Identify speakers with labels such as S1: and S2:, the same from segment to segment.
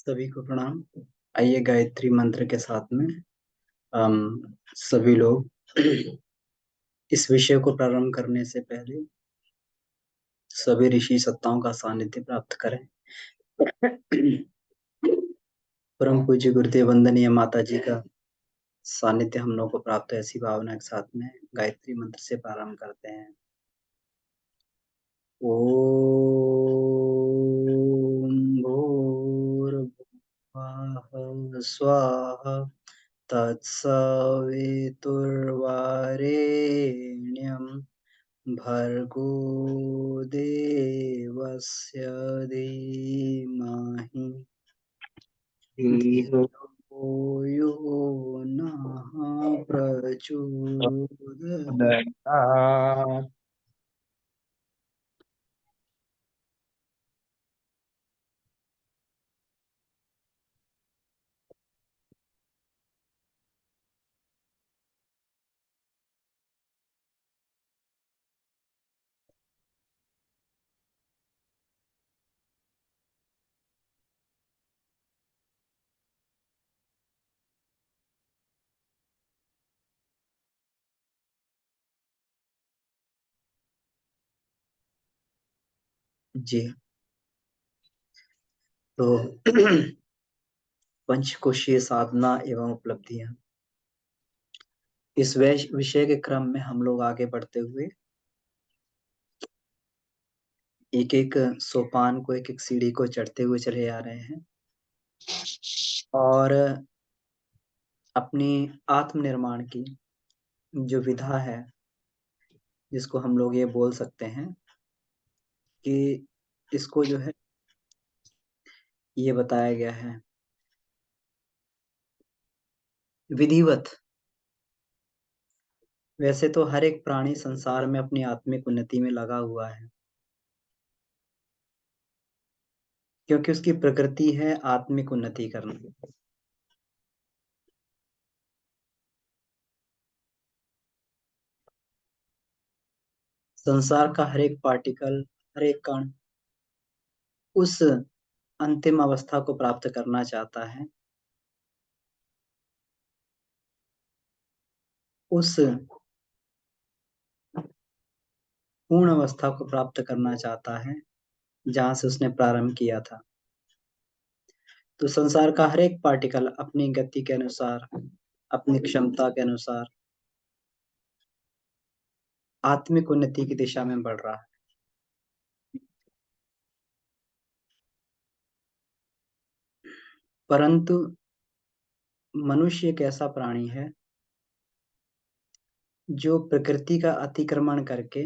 S1: सभी को प्रणाम। आइए गायत्री मंत्र के साथ में हम सभी लोग इस विषय को प्रारंभ करने से पहले सभी ऋषि सत्ताओं का सानिध्य प्राप्त करें। परम पूज्य गुरुदेव वंदनीय माता जी का सानिध्य हम लोग को प्राप्त है। ऐसी भावना के साथ में गायत्री मंत्र से प्रारंभ करते हैं। ओम भूर्भुवः स्वाहा तत्सवितुर्वरेण्यं भर्गो देवस्य धीमहि धियो यो नः प्रचोदयात्। जी, तो पंचकोशीय साधना एवं उपलब्धियां, इस विषय के क्रम में हम लोग आगे बढ़ते हुए एक एक सोपान को, एक एक सीढ़ी को चढ़ते हुए चले आ रहे हैं और अपनी आत्मनिर्माण की जो विधा है, जिसको हम लोग ये बोल सकते हैं कि इसको जो है ये बताया गया है विधिवत। वैसे तो हर एक प्राणी संसार में अपनी आत्मिक उन्नति में लगा हुआ है, क्योंकि उसकी प्रकृति है आत्मिक उन्नति करना। संसार का हर एक पार्टिकल, हर एक कण उस अंतिम अवस्था को प्राप्त करना चाहता है, उस पूर्ण अवस्था को प्राप्त करना चाहता है जहां से उसने प्रारंभ किया था। तो संसार का हर एक पार्टिकल अपनी गति के अनुसार, अपनी क्षमता के अनुसार आत्मिक उन्नति की दिशा में बढ़ रहा है। परंतु मनुष्य एक ऐसा प्राणी है जो प्रकृति का अतिक्रमण करके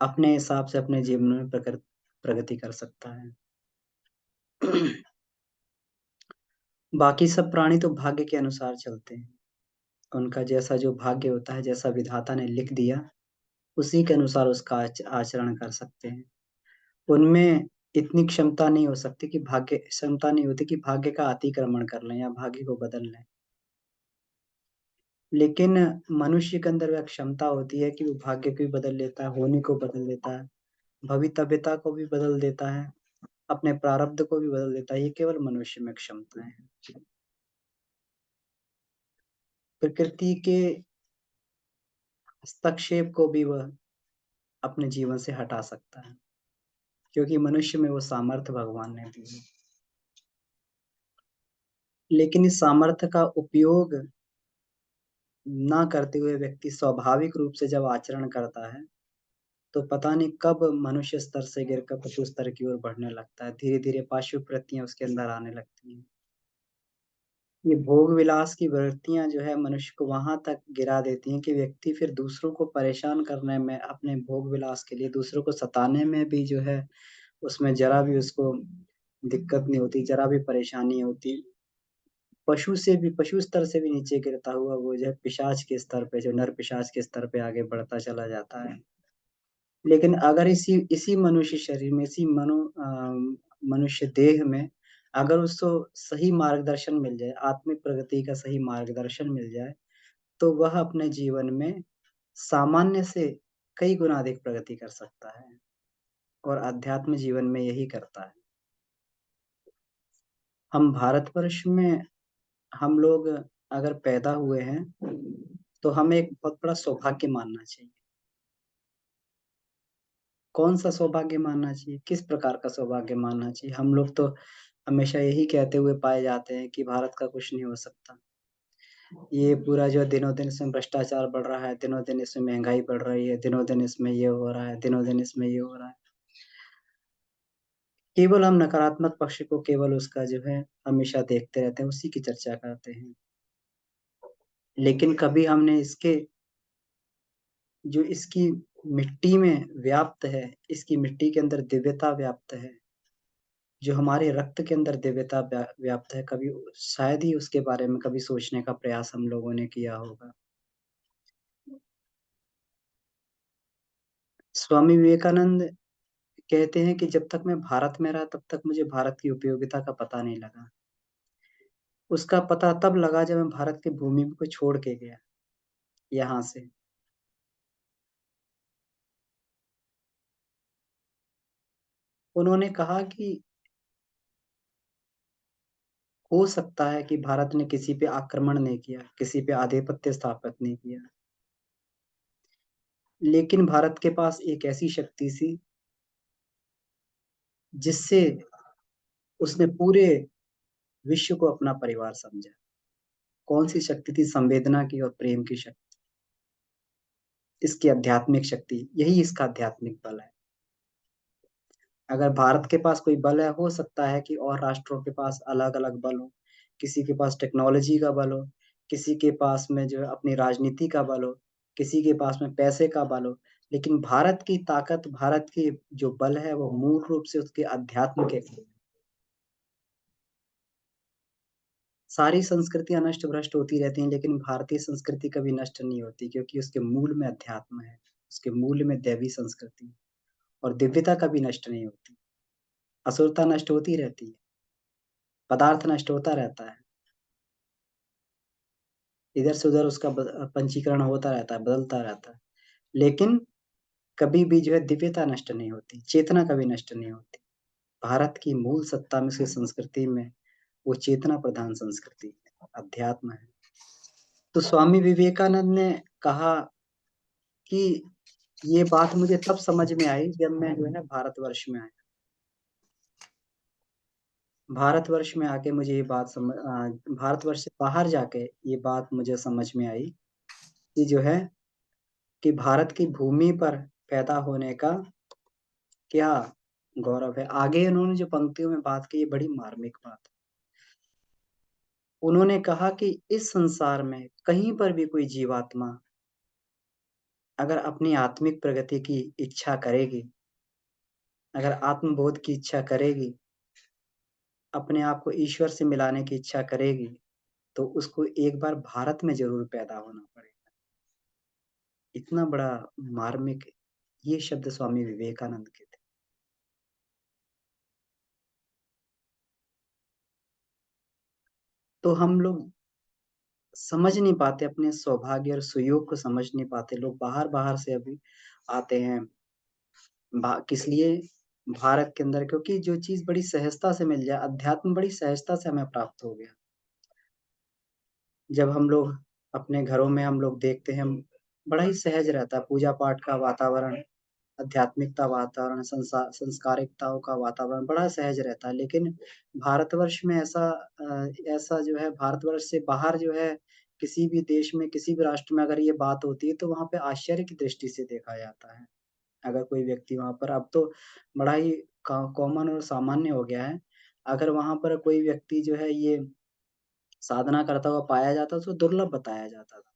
S1: अपने हिसाब से अपने जीवन में प्रगति कर सकता है। बाकी सब प्राणी तो भाग्य के अनुसार चलते हैं। उनका जैसा जो भाग्य होता है, जैसा विधाता ने लिख दिया, उसी के अनुसार उसका आचरण कर सकते हैं। उनमें इतनी क्षमता नहीं हो सकती कि क्षमता नहीं होती कि भाग्य का अतिक्रमण कर लें या भाग्य को बदल लें। लेकिन मनुष्य के अंदर वह क्षमता होती है कि वो भाग्य को भी बदल लेता है, होने को बदल देता है, भवितव्यता को भी बदल देता है, अपने प्रारब्ध को भी बदल देता है। ये केवल मनुष्य में क्षमता है। प्रकृति के हस्तक्षेप को भी वह अपने जीवन से हटा सकता है, क्योंकि मनुष्य में वो सामर्थ्य भगवान ने दी है। लेकिन इस सामर्थ्य का उपयोग ना करते हुए व्यक्ति स्वाभाविक रूप से जब आचरण करता है, तो पता नहीं कब मनुष्य स्तर से गिरकर पशु स्तर की ओर बढ़ने लगता है। धीरे धीरे पाशु वृत्तियां उसके अंदर आने लगती हैं। ये भोग विलास की वृत्तियां जो है मनुष्य को वहां तक गिरा देती हैं कि व्यक्ति फिर दूसरों को परेशान करने में, अपने भोग विलास के लिए दूसरों को सताने में भी जो है उसमें जरा भी उसको दिक्कत नहीं होती, जरा भी परेशानी होती। पशु स्तर से भी नीचे गिरता हुआ वो जो है पिशाच के स्तर पे, जो नर पिशाच के स्तर पे आगे बढ़ता चला जाता है। लेकिन अगर इसी इसी मनुष्य शरीर में, इसी मनुष्य देह में अगर उसको सही मार्गदर्शन मिल जाए, आत्मिक प्रगति का सही मार्गदर्शन मिल जाए, तो वह अपने जीवन में सामान्य से कई गुना अधिक प्रगति कर सकता है। और अध्यात्म जीवन में यही करता है। हम भारतवर्ष में हम लोग अगर पैदा हुए हैं, तो हमें एक बहुत बड़ा सौभाग्य मानना चाहिए। कौन-सा सौभाग्य मानना चाहिए? किस प्रकार का सौभाग्य मानना चाहिए? हम लोग तो हमेशा यही कहते हुए पाए जाते हैं कि भारत का कुछ नहीं हो सकता। ये पूरा जो दिनों-दिन इसमें भ्रष्टाचार बढ़ रहा है, दिनों-दिन इसमें महँगाई बढ़ रही है, दिनों-दिन इसमें ये हो रहा है, दिनों-दिन इसमें ये हो रहा है। केवल हम नकारात्मक पक्ष को केवल उसका जो है हमेशा देखते रहते हैं, उसी की चर्चा करते हैं। लेकिन कभी हमने इसके जो इसकी मिट्टी में व्याप्त है, इसकी मिट्टी के अंदर दिव्यता व्याप्त है, जो हमारे रक्त के अंदर दिव्यता व्याप्त है, कभी शायद ही उसके बारे में कभी सोचने का प्रयास हम लोगों ने किया होगा। स्वामी विवेकानंद कहते हैं कि जब तक मैं भारत में रहा तब तक मुझे भारत की उपयोगिता का पता नहीं लगा। उसका पता तब लगा जब मैं भारत की भूमि को छोड़ के गया, यहाँ से। उन्होंने कहा कि हो सकता है कि भारत ने किसी पे आक्रमण नहीं किया, किसी पे आधिपत्य स्थापित नहीं किया, लेकिन भारत के पास एक ऐसी शक्ति थी, जिससे उसने पूरे विश्व को अपना परिवार समझा। कौन-सी शक्ति थी? संवेदना की और प्रेम की शक्ति। इसकी आध्यात्मिक शक्ति, यही इसका आध्यात्मिक बल है। अगर भारत के पास कोई बल है, हो सकता है कि और राष्ट्रों के पास अलग-अलग बल हो। किसी के पास टेक्नोलॉजी का बल हो, किसी के पास में जो है अपनी राजनीति का बल हो, किसी के पास में पैसे का बल हो। लेकिन भारत की ताकत, भारत की जो बल है, वो मूल रूप से उसके अध्यात्म के। सारी संस्कृतियाँ नष्ट-भ्रष्ट होती रहती हैं, लेकिन भारतीय संस्कृति कभी नष्ट नहीं होती क्योंकि उसके मूल में अध्यात्म है, उसके मूल में दैवी संस्कृति है और दिव्यता कभी नष्ट नहीं होती। असुरता नष्ट होती रहती है, पदार्थ नष्ट होता रहता है, इधर से उधर उसका पंचीकरण होता रहता है, बदलता रहता है, लेकिन कभी भी जो है दिव्यता नष्ट नहीं होती, चेतना कभी नष्ट नहीं होती। भारत की मूल सत्ता में, उसकी संस्कृति में वो चेतना प्रधान संस्कृति है, अध्यात्म है। तो स्वामी विवेकानंद ने कहा कि ये बात मुझे तब समझ में आई जब मैं जो है ना भारतवर्ष में आया। भारतवर्ष में आके मुझे ये बात भारतवर्ष से बाहर जाके ये बात मुझे समझ में आई कि जो है कि भारत की भूमि पर पैदा होने का क्या गौरव है। आगे उन्होंने जो पंक्तियों में बात की, ये बड़ी मार्मिक बात है। उन्होंने कहा कि इस संसार में कहीं पर भी कोई जीवात्मा अगर अपनी आत्मिक प्रगति की इच्छा करेगी, अगर आत्मबोध की इच्छा करेगी, अपने आप को ईश्वर से मिलाने की इच्छा करेगी, तो उसको एक बार भारत में ज़रूर पैदा होना पड़ेगा। इतना बड़ा मार्मिक ये शब्द स्वामी विवेकानंद के थे। तो हम लोग समझ नहीं पाते अपने सौभाग्य और सुयोग को समझ नहीं पाते। लोग बाहर-बाहर से अभी आते हैं। किस लिए? भारत के अंदर क्योंकि जो चीज़ बड़ी सहजता से मिल जाए, अध्यात्म बड़ी सहजता से हमें प्राप्त हो गया। जब हम लोग अपने घरों में हम लोग देखते हैं, बड़ा ही सहज रहता है पूजा-पाठ का वातावरण, आध्यात्मिकता वातावरण, संस्कारिकताओं का वातावरण बड़ा सहज रहता है। लेकिन भारतवर्ष में ऐसा जो है भारतवर्ष से बाहर जो है, किसी भी देश में, किसी भी राष्ट्र में अगर ये बात होती है, तो वहाँ पे आश्चर्य की दृष्टि से देखा जाता है। अगर कोई व्यक्ति वहाँ पर अब तो बड़ा ही कॉमन और सामान्य हो गया है। अगर वहाँ पर कोई व्यक्ति जो है ये साधना करता हुआ पाया जाता तो दुर्लभ बताया जाता था।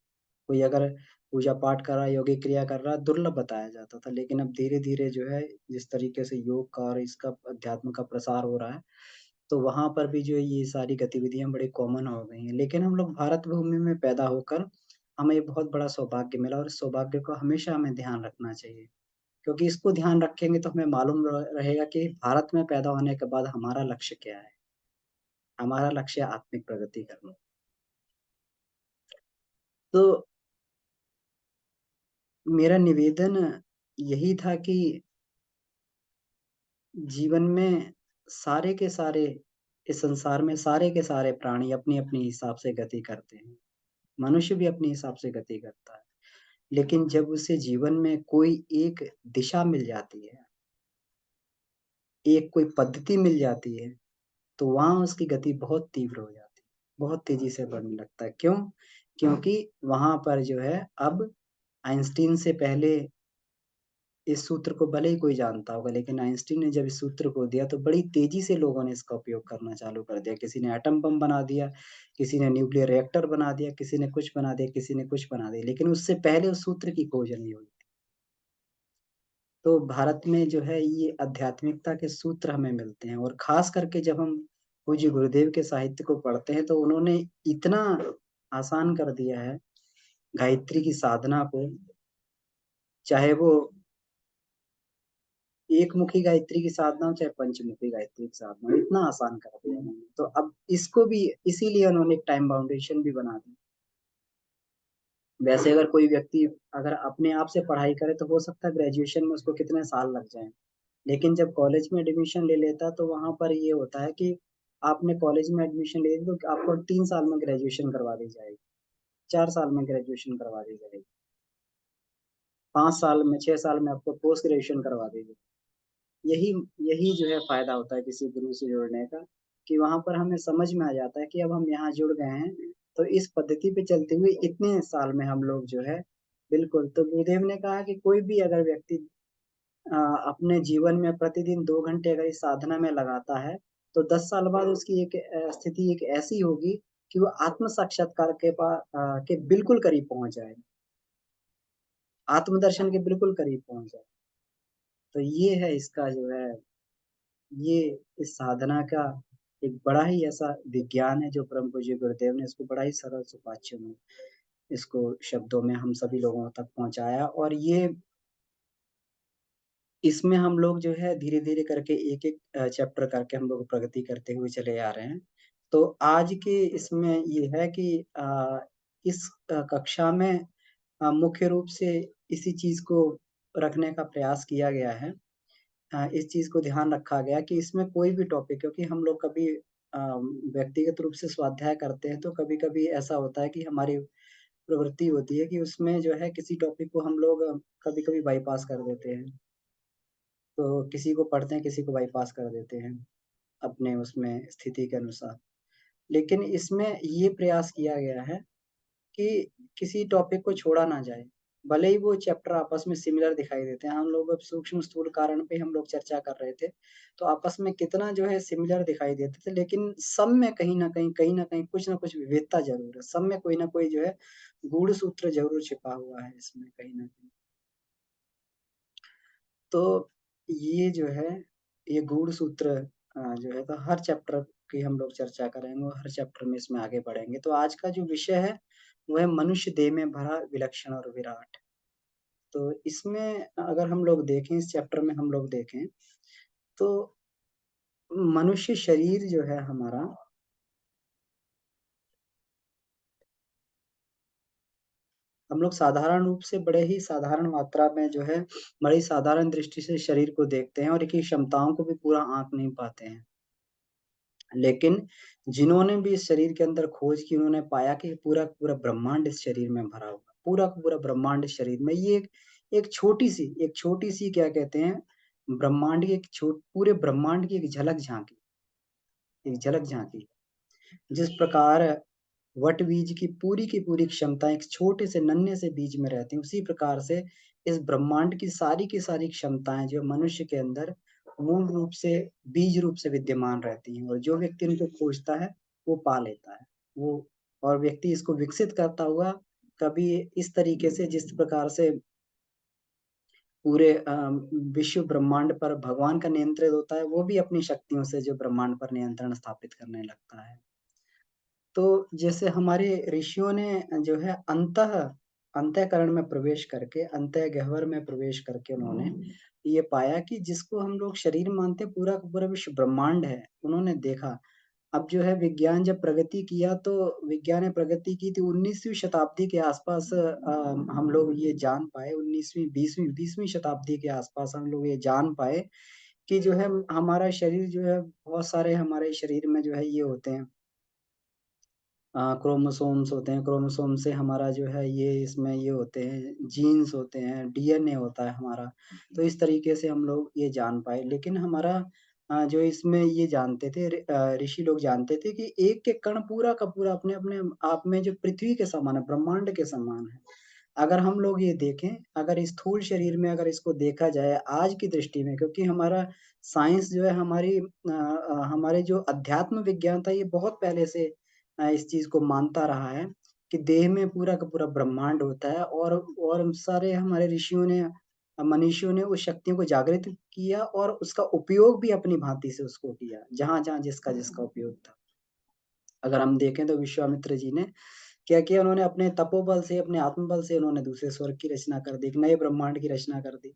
S1: कोई अगर पूजा-पाठ कर रहा है, योगिक क्रिया कर रहा है, दुर्लभ बताया जाता था। लेकिन अब धीरे-धीरे जो है जिस तरीके से योग का और इसका अध्यात्म का प्रसार हो रहा है, तो वहाँ पर भी जो है ये सारी गतिविधियाँ बड़ी कॉमन हो गई हैं। लेकिन हम लोग भारत भूमि में पैदा होकर हमें ये बहुत बड़ा सौभाग्य मिला और इस सौभाग्य को हमेशा हमें ध्यान रखना चाहिए। क्योंकि इसको ध्यान रखेंगे तो हमें मालूम रहेगा कि भारत में पैदा होने के बाद हमारा लक्ष्य क्या है? हमारा लक्ष्य है आत्मिक प्रगति करना। तो मेरा निवेदन यही था कि जीवन में सारे के सारे इस संसार में सारे के सारे प्राणी अपनी-अपनी हिसाब से गति करते हैं। मनुष्य भी अपने हिसाब से गति करता है। लेकिन जब उसे जीवन में कोई एक दिशा मिल जाती है, एक कोई पद्धति मिल जाती है, तो वहाँ उसकी गति बहुत तीव्र हो जाती है, बहुत तेज़ी से बढ़ने लगता है। क्यों? क्योंकि वहाँ पर जो है अब आइंस्टीन से पहले इस सूत्र को भले ही कोई जानता होगा, लेकिन आइंस्टीन ने जब इस सूत्र को दिया तो बड़ी तेज़ी से लोगों ने इसका उपयोग करना चालू कर दिया। किसी ने एटम बम बना दिया, किसी ने न्यूक्लियर रिएक्टर बना दिया, किसी ने कुछ बना दिया, किसी ने कुछ बना दिया, लेकिन उससे पहले उस सूत्र की खोज नहीं हुई। तो भारत में जो है ये आध्यात्मिकता के सूत्र हमें मिलते हैं और ख़ास करके जब हम पूज्य गुरुदेव के साहित्य को पढ़ते हैं तो उन्होंने इतना आसान कर दिया है गायत्री की साधना को, चाहे वो एकमुखी गायत्री की साधना हो, चाहे पंचमुखी गायत्री की साधना हो, इतना आसान कर दिया उन्होंने। तो अब इसको भी इसीलिए उन्होंने एक टाइम बाउंडेशन भी बना दी। वैसे अगर कोई व्यक्ति अगर अपने आप से पढ़ाई करे तो हो सकता है ग्रेजुएशन में उसको कितने साल लग जाएँ। लेकिन जब कॉलेज में एडमिशन ले लेता है तो वहाँ पर ये होता है कि आपने कॉलेज में एडमिशन ले ली तो आपको 3 साल में ग्रेजुएशन करवा दी जाएगी, 4 साल में ग्रेजुएशन करवा दी जाएगी, 5 साल में, 6 साल में आपको पोस्ट ग्रेजुएशन करवा दी जाएगी। यही यही जो है फ़ायदा होता है किसी गुरु से जुड़ने का, कि वहाँ पर हमें समझ में आ जाता है कि अब हम यहाँ जुड़ गए हैं, तो इस पद्धति पे चलते हुए इतने साल में हम लोग जो है बिल्कुल, तो गुरुदेव ने कहा कि कोई भी अगर व्यक्ति अ, अपने जीवन में प्रतिदिन 2 घंटे अगर इस साधना में लगाता है, तो 10 साल बाद उसकी एक स्थिति एक ऐसी होगी कि वो आत्म साक्षात्कार के बिल्कुल करीब पहुँच जाए, आत्मदर्शन के बिल्कुल करीब पहुँच जाए। तो ये है इसका जो है ये इस साधना का एक बड़ा ही ऐसा विज्ञान है जो परम पूज्य गुरुदेव ने इसको बड़ा ही सरल सुपाच्य में इसको शब्दों में हम सभी लोगों तक पहुँचाया और ये इसमें हम लोग जो है धीरे-धीरे करके एक-एक चैप्टर करके हम लोग प्रगति करते हुए चले आ रहे हैं। तो आज के इसमें ये है कि इस कक्षा में मुख्य रूप से इसी चीज़ को रखने का प्रयास किया गया है। इस चीज़ को ध्यान रखा गया कि इसमें कोई भी टॉपिक क्योंकि हम लोग कभी व्यक्तिगत रूप से स्वाध्याय करते हैं, तो कभी-कभी ऐसा होता है कि हमारी प्रवृत्ति होती है कि उसमें जो है किसी टॉपिक को हम लोग कभी-कभी बाईपास कर देते हैं। तो किसी को पढ़ते हैं, किसी को बाईपास कर देते हैं, अपने उसमें स्थिति के अनुसार। लेकिन इसमें ये प्रयास किया गया है कि किसी टॉपिक को छोड़ा ना जाए। भले ही वो चैप्टर आपस में सिमिलर दिखाई देते हैं, हम लोग अब सूक्ष्म स्थूल कारण पे हम लोग चर्चा कर रहे थे, तो आपस में कितना जो है सिमिलर दिखाई देते थे, लेकिन सब में कहीं न कहीं कुछ न कुछ विविधता ज़रूर है। सब में कोई न कोई जो है गूढ़ सूत्र ज़रूर छिपा हुआ है इसमें कहीं न कहीं। तो ये जो है, ये गूढ़ सूत्र जो है तो हर चैप्टर की हम लोग चर्चा करेंगे और हर चैप्टर में इसमें आगे बढ़ेंगे। तो आज का जो विषय है, वो है मनुष्य देह में भरा विलक्षण और विराट। तो इसमें अगर हम लोग देखें, इस चैप्टर में हम लोग देखें, तो मनुष्य शरीर जो है हमारा, हम लोग साधारण रूप से बड़े ही साधारण मात्रा में जो है, बड़ी साधारण दृष्टि से शरीर को देखते हैं और इसकी क्षमताओं को भी पूरा आँक नहीं पाते हैं। लेकिन जिन्होंने भी इस शरीर के अंदर खोज की, उन्होंने पाया कि पूरा का पूरा ब्रह्मांड इस शरीर में भरा हुआ है। पूरा का पूरा ब्रह्मांड इस शरीर में ये एक छोटी-सी क्या कहते हैं, ब्रह्मांड की एक पूरे ब्रह्मांड की एक झलक झाँकी। जिस प्रकार वट बीज की पूरी क्षमता एक छोटे से नन्हे से बीज में रहती हैं, उसी प्रकार से इस ब्रह्मांड की सारी क्षमताएँ जो मनुष्य के अंदर मूल रूप से बीज रूप से विद्यमान रहती हैं और जो व्यक्ति उनको खोजता है, वो पा लेता है। वो और व्यक्ति इसको विकसित करता हुआ कभी इस तरीके से जिस प्रकार से पूरे विश्व ब्रह्मांड पर भगवान का नियंत्रण होता है, वो भी अपनी शक्तियों से जो ब्रह्मांड पर नियंत्रण स्थापित करने लगता है। तो जैसे हमारे ऋषियों ने जो है अंतःकरण में प्रवेश करके, अंतःगह्वर में प्रवेश करके उन्होंने ये पाया कि जिसको हम लोग शरीर मानते हैं, पूरा का पूरा विश्व ब्रह्मांड है। उन्होंने देखा, अब जो है विज्ञान जब प्रगति किया तो विज्ञान ने प्रगति की थी 19वीं शताब्दी के आसपास हम लोग ये जान पाए 19वीं 20वीं शताब्दी के आसपास हम लोग ये जान पाए कि जो है हमारा शरीर जो है बहुत सारे हमारे शरीर में जो है ये होते हैं क्रोमोसोम्स होते हैं, क्रोमोसोम से हमारा जो है ये इसमें ये होते हैं, जीन्स होते हैं, डीएनए होता है हमारा। तो इस तरीके से हम लोग ये जान पाए। लेकिन हमारा जो इसमें ये जानते थे ऋषि लोग जानते थे कि एक-एक कण पूरा का पूरा अपने-अपने आप में जो पृथ्वी के समान है, ब्रह्मांड के समान है। अगर हम लोग ये देखें, अगर स्थूल शरीर में अगर इसको देखा जाए आज की दृष्टि में क्योंकि हमारा साइंस जो है हमारे जो अध्यात्म विज्ञान था ये बहुत पहले से इस चीज़ को मानता रहा है कि देह में पूरा का पूरा ब्रह्मांड होता है और सारे हमारे ऋषियों ने मनीषियों ने उस शक्तियों को जागृत किया और उसका उपयोग भी अपनी भाँति से उसको किया, जहाँ-जहाँ जिसका-जिसका उपयोग था। अगर हम देखें तो विश्वामित्र जी ने क्या किया उन्होंने अपने तपोबल से, अपने आत्मबल से उन्होंने दूसरे स्वर्ग की रचना कर दी, एक नए ब्रह्मांड की रचना कर दी।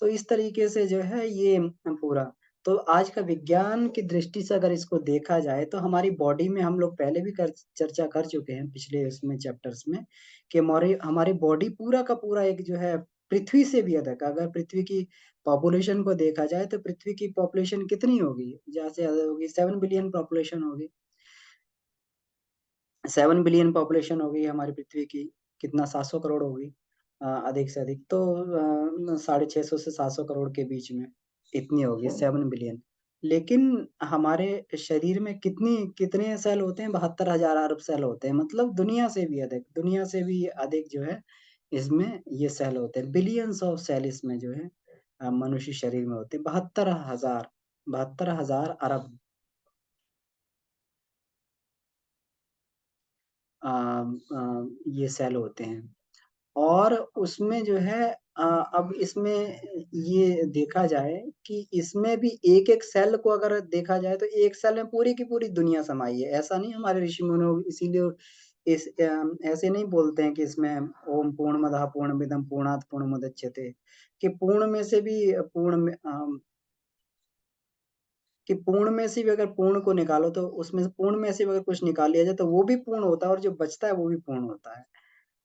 S1: तो इस तरीके से जो है ये पूरा तो आज का विज्ञान की दृष्टि से अगर इसको देखा जाए तो हमारी बॉडी में हम लोग पहले भी कर चर्चा कर चुके हैं पिछले इसमें चैप्टर्स में कि हमारी हमारी बॉडी पूरा का पूरा एक जो है पृथ्वी से भी अधिक अगर पृथ्वी की पॉपुलेशन को देखा जाए तो पृथ्वी की पॉपुलेशन कितनी होगी? ज़्यादा से ज़्यादा होगी 7 बिलियन पॉपुलेशन होगी। 7 बिलियन पॉपुलेशन हो गई हमारी पृथ्वी की, कितना 700 करोड़ होगी अधिक से अधिक तो 650 से 700 करोड़ के बीच में, इतनी होगी 7 बिलियन। लेकिन हमारे शरीर में कितने सेल होते हैं? 72,000 अरब सेल होते हैं, मतलब दुनिया से भी अधिक जो है, इसमें ये सेल होते हैं। बिलियंस ऑफ सेल इसमें जो है मनुष्य शरीर में होते हैं, 72,000 अरब ये सेल होते हैं। और उसमें जो है अब इसमें ये देखा जाए कि इसमें भी एक-एक सेल को अगर देखा जाए तो एक सेल में पूरी की पूरी दुनिया समाई है। ऐसा नहीं हमारे ऋषि-मुनि इसीलिए ऐसे नहीं बोलते हैं कि इसमें ओम पूर्णमदः पूर्णमिदं पूर्णात् पूर्णमुदच्यते कि पूर्ण में से भी कि पूर्ण में से भी अगर पूर्ण को निकालो तो उसमें से पूर्ण में से भी अगर कुछ निकाल लिया जाए तो वो भी पूर्ण होता है और जो बचता है वो भी पूर्ण होता है।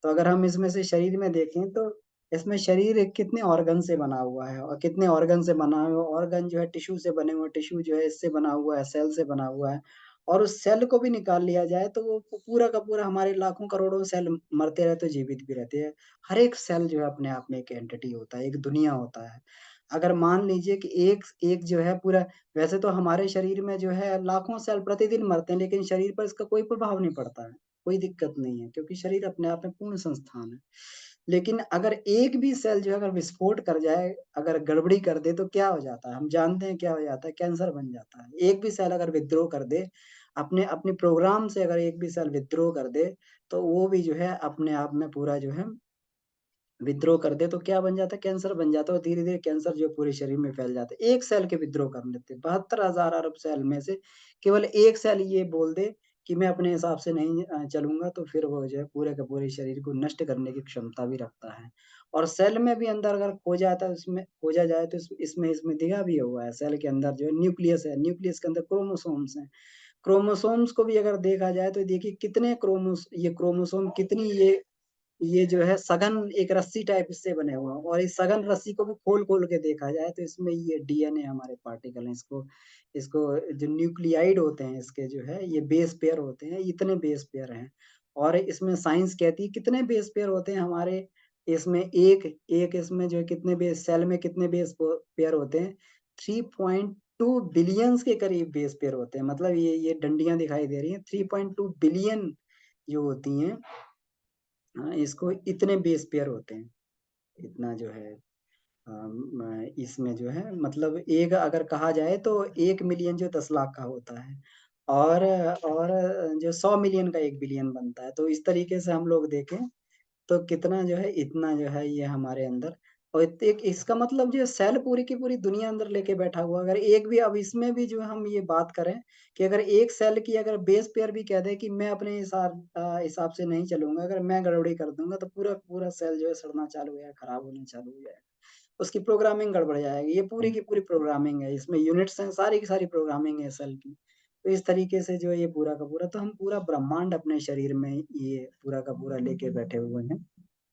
S1: तो अगर हम इसमें से शरीर में देखें तो इसमें शरीर कितने ऑर्गन से बना हुआ है और कितने ऑर्गन से बना हुआ है। ऑर्गन जो है टिश्यू से बने हुए हैं, टिश्यू जो है इससे बना हुआ है, सेल से बना हुआ है और उस सेल को भी निकाल लिया जाए तो वो पूरा का पूरा हमारे लाखों करोड़ों सेल मरते रहते हैं, जीवित भी रहते हैं। हर एक सेल जो है अपने आप में एक एंटिटी होता है, एक दुनिया होता है। अगर मान लीजिए कि एक एक जो है पूरा वैसे तो हमारे शरीर में जो है लाखों सेल प्रतिदिन मरते हैं, लेकिन शरीर पर इसका कोई प्रभाव नहीं पड़ता है। कोई दिक्कत नहीं है क्योंकि शरीर अपने आप में पूर्ण संस्थान है। लेकिन अगर एक भी सेल जो है अगर विस्फोट कर जाए, अगर गड़बड़ी कर दे तो क्या हो जाता है? हम जानते हैं क्या हो जाता है, कैंसर बन जाता है। एक भी सेल अगर विद्रोह कर दे, अपने अपने प्रोग्राम से अगर एक भी सेल विद्रोह कर दे, तो वो भी जो है अपने आप में पूरा जो है विद्रोह कर दे तो क्या बन जाता है? कैंसर बन जाता है और धीरे-धीरे कैंसर जो है पूरे शरीर में फैल जाता है। एक सेल के विद्रोह कर लेते हैं। 72,000 अरब सेल में से केवल एक सेल ये बोल दे कि मैं अपने हिसाब से नहीं चलूँगा तो फिर वो जो है पूरे के पूरे शरीर को नष्ट करने की क्षमता भी रखता है। और सेल में भी अंदर अगर खोजा जाए तो इसमें दिया भी हुआ है। सेल के अंदर जो है न्यूक्लियस है, न्यूक्लियस के अंदर क्रोमोसोम्स हैं। क्रोमोसोम्स को भी अगर देखा जाए तो देखिए कितने क्रोमोसोम कितनी ये जो है सघन एक रस्सी टाइप इससे बने हुए हैं और इस सघन रस्सी को भी खोल-खोल के देखा जाए तो इसमें ये डीएनए हमारे पार्टिकल हैं। इसको इसको जो न्यूक्लियाइड होते हैं इसके जो है ये बेस पेयर होते हैं, इतने बेस पेयर हैं। और इसमें साइंस कहती है कितने बेस पेयर होते हैं हमारे इसमें एक एक इसमें जो है कितने बेस सेल में कितने बेस प पेयर होते हैं 3.2 बिलियंस के करीब बेस पेयर होते हैं। मतलब ये डंडियाँ दिखाई दे रही हैं 3.2 बिलियन जो होती हैं हाँ, इसको इतने बेस पेयर होते हैं, इतना जो है इसमें जो है मतलब एक अगर कहा जाए तो 1 मिलियन जो 10 लाख का होता है और और जो 100 मिलियन का 1 बिलियन बनता है। तो इस तरीके से हम लोग देखें तो कितना जो है इतना जो है ये हमारे अंदर और एक इसका मतलब जो है सेल पूरी की पूरी दुनिया अंदर लेके बैठा हुआ है। अगर एक भी अब इसमें भी जो हम ये बात करें कि अगर एक सेल की अगर बेस पेयर भी कह दे कि मैं अपने हिसाब से नहीं चलूँगा, अगर मैं गड़बड़ी कर दूँगा तो पूरा पूरा सेल जो है सड़ना चालू हो जाएगा, खराब होना चालू हो जाएगा। उसकी प्रोग्रामिंग गड़बड़ जाएगी। ये पूरी की पूरी प्रोग्रामिंग है, इसमें यूनिट्स हैं, सारी की सारी प्रोग्रामिंग है सेल की। तो इस तरीके से जो है ये पूरा का पूरा तो हम पूरा ब्रह्मांड अपने शरीर में ये पूरा का पूरा लेके बैठे हुए हैं।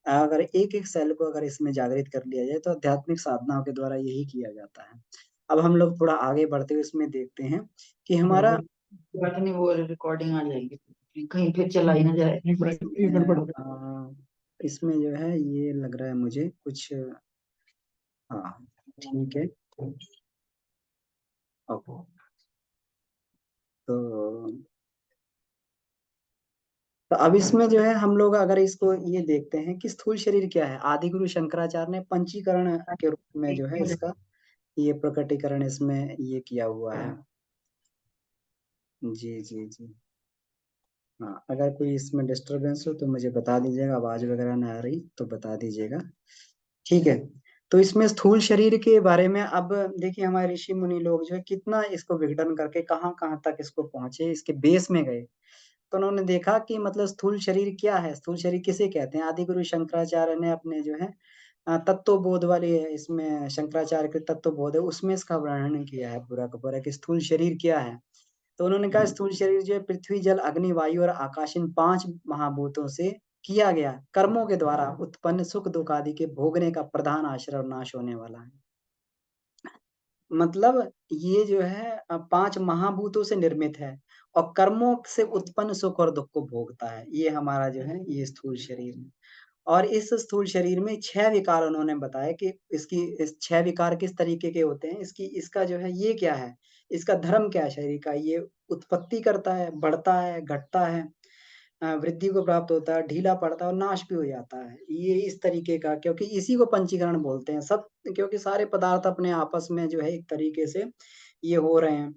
S1: अगर एक-एक सेल को अगर इसमें जागृत कर लिया जाए तो आध्यात्मिक साधनाओं के द्वारा यही किया जाता है। अब हम लोग थोड़ा आगे बढ़ते हुए इसमें देखते हैं कि हमारा
S2: नहीं, वो रिकॉर्डिंग आ जाएगी कहीं फिर चला ही ना जाए, ये गड़बड़ हो
S1: इसमें जो है ये लग रहा है मुझे कुछ, हाँ ठीक है। ओके, तो अब इसमें जो है हम लोग अगर इसको ये देखते हैं कि स्थूल शरीर क्या है, आदि गुरु शंकराचार्य ने पंचीकरण के रूप में जो है
S2: जाएगा।
S1: इसका ये प्रकटीकरण इसमें ये किया हुआ है। जी जी जी, हाँ अगर कोई इसमें डिस्टरबेंस हो तो मुझे बता दीजिएगा, आवाज वगैरह ना आ रही तो बता दीजिएगा, ठीक है। तो इसमें स्थूल शरीर के बारे में अब देखिए हमारे ऋषि मुनि लोग जो है कितना इसको विघटन करके कहाँ कहाँ तक इसको पहुंचे, इसके बेस में गए। तो उन्होंने देखा कि मतलब स्थूल शरीर क्या है, स्थूल शरीर किसे कहते हैं। आदि गुरु शंकराचार्य ने अपने जो है तत्व बोध वाले, इसमें शंकराचार्य के तत्व बोध है उसमें इसका वर्णन किया है पूरा का पूरा कि स्थूल शरीर क्या है। तो उन्होंने कहा स्थूल शरीर जो है पृथ्वी जल अग्नि वायु और आकाश इन 5 महाभूतों से किया गया कर्मों के द्वारा उत्पन्न सुख दुख आदि के भोगने का प्रधान आश्रय और नाश होने वाला है। मतलब ये जो है 5 महाभूतों से निर्मित है और कर्मों से उत्पन्न सुख और दुख को भोगता है, ये हमारा जो है ये स्थूल शरीर है। और इस स्थूल शरीर में 6 विकार उन्होंने बताया कि इसकी इस 6 विकार किस तरीके के होते हैं, इसकी इसका जो है ये क्या है, इसका धर्म क्या है शरीर का, ये उत्पत्ति करता है, बढ़ता है, घटता है, वृद्धि को प्राप्त होता है, ढीला पड़ता है और नाश भी हो जाता है, ये इस तरीके का, क्योंकि इसी को पंचीकरण बोलते हैं सब, क्योंकि सारे पदार्थ अपने आपस में जो है एक तरीके से ये हो रहे हैं,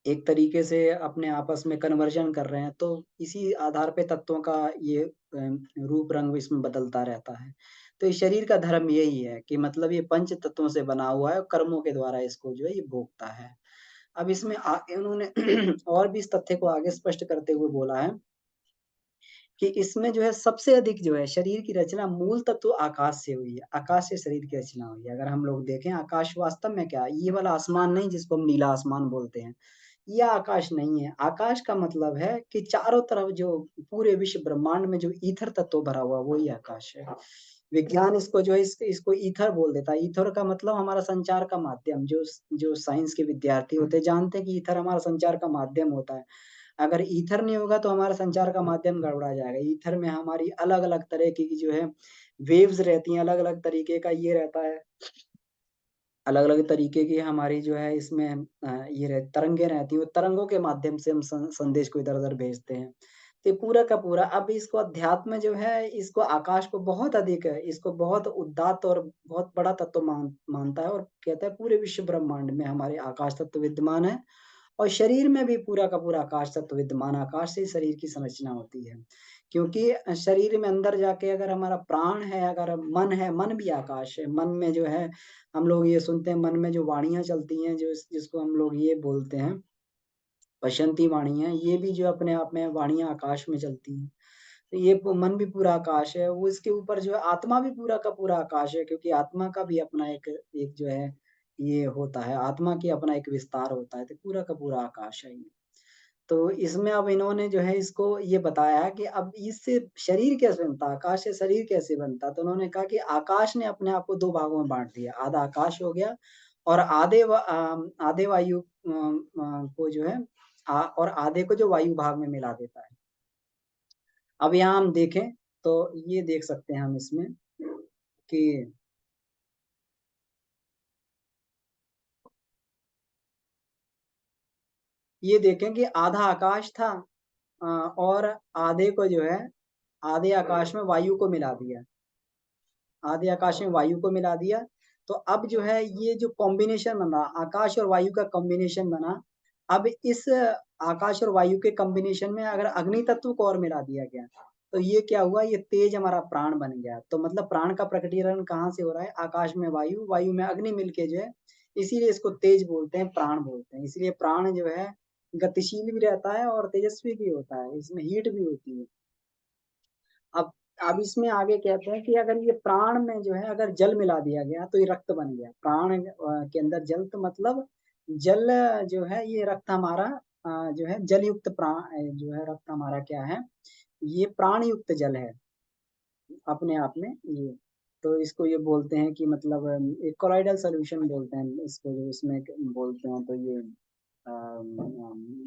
S1: एक तरीके से अपने आपस में कन्वर्जन कर रहे हैं, तो इसी आधार पे तत्वों का ये रूप रंग इसमें बदलता रहता है। तो इस शरीर का धर्म यही है कि मतलब ये पंच तत्वों से बना हुआ है और कर्मों के द्वारा इसको जो है ये भोगता है। अब इसमें आगे उन्होंने और भी इस तथ्य को आगे स्पष्ट करते हुए बोला है कि इसमें जो है सबसे अधिक जो है शरीर की रचना मूल तत्व आकाश से हुई है, आकाश से शरीर की रचना हुई है। अगर हम लोग देखें आकाश वास्तव में क्या है, ये वाला आसमान नहीं जिसको हम नीला आसमान बोलते हैं, यह आकाश नहीं है। आकाश का मतलब है कि चारों तरफ जो पूरे विश्व ब्रह्मांड में जो ईथर तत्व भरा हुआ वही आकाश है। विज्ञान इसको जो है इसको ईथर बोल देता है। ईथर का मतलब हमारा संचार का माध्यम, जो जो साइंस के विद्यार्थी होते हैं जानते हैं कि ईथर हमारा संचार का माध्यम होता है। अगर ईथर नहीं होगा तो हमारा संचार का माध्यम गड़बड़ा जाएगा। ईथर में हमारी अलग अलग तरह की जो है वेव्स रहती हैं, अलग अलग तरीके का ये रहता है, अलग अलग तरीके की हमारी जो है इसमें ये तरंगे रहती हैं, वो तरंगों के माध्यम से हम संदेश को इधर उधर भेजते हैं। तो ये पूरा का पूरा अब इसको अध्यात्म जो है इसको आकाश को बहुत अधिक है, इसको बहुत उदात्त और बहुत बड़ा तत्व मानता है और कहता है पूरे विश्व ब्रह्मांड में हमारे आकाश तत्व विद्यमान है और शरीर में भी पूरा का पूरा आकाश तत्व विद्यमान है। आकाश से ही शरीर की संरचना होती है, क्योंकि शरीर में अंदर जाके अगर हमारा प्राण है, अगर मन है, मन भी आकाश है। मन में जो है हम लोग ये सुनते हैं मन में जो वाणियां चलती हैं, जो जिसको हम लोग ये बोलते हैं बसंती वाणियां, ये भी जो अपने आप में वाणियां आकाश में चलती हैं। तो ये मन भी पूरा आकाश है, वो इसके ऊपर जो है आत्मा भी पूरा का पूरा आकाश है, क्योंकि आत्मा का भी अपना एक एक जो है ये होता है, आत्मा की अपना एक विस्तार होता है, तो पूरा का पूरा आकाश है ये। तो इसमें अब इन्होंने जो है इसको ये बताया कि अब इससे शरीर कैसे बनता, आकाश से शरीर कैसे बनता। तो उन्होंने कहा कि आकाश ने अपने आप को 2 भागों में बाँट दिया, आधा आकाश हो गया और आधे वायु को जो है और आधे को जो वायु भाग में मिला देता है। अब यहाँ हम देखें तो ये देख सकते हैं हम इसमें कि ये देखें कि आधा आकाश था और आधे को जो है आधे आकाश में वायु को मिला दिया, आधे आकाश में वायु को मिला दिया। तो अब जो है ये जो कॉम्बिनेशन बना आकाश और वायु का कॉम्बिनेशन बना, अब इस आकाश और वायु के कॉम्बिनेशन में अगर अग्नि तत्व को और मिला दिया गया तो ये क्या हुआ, ये तेज हमारा प्राण बन गया। तो मतलब प्राण का प्रकटीकरण कहाँ से हो रहा है, आकाश में वायु, वायु में अग्नि मिलके जो है, इसीलिए इसको तेज बोलते हैं, प्राण बोलते हैं। इसलिए प्राण जो है गतिशील भी रहता है और तेजस्वी भी होता है, इसमें हीट भी होती है। अब अब इसमें आगे कहते हैं कि अगर ये प्राण में जो है अगर जल मिला दिया गया तो ये रक्त बन गया। प्राण के अंदर जल, तो मतलब जल जो है ये रक्त हमारा जो है जल युक्त प्राण जो है रक्त हमारा क्या है, ये प्राण युक्त जल है अपने आप में ये। तो इसको ये बोलते हैं कि मतलब एक कोलॉइडल सॉल्यूशन बोलते हैं इसको, जो इसमें बोलते हैं, तो ये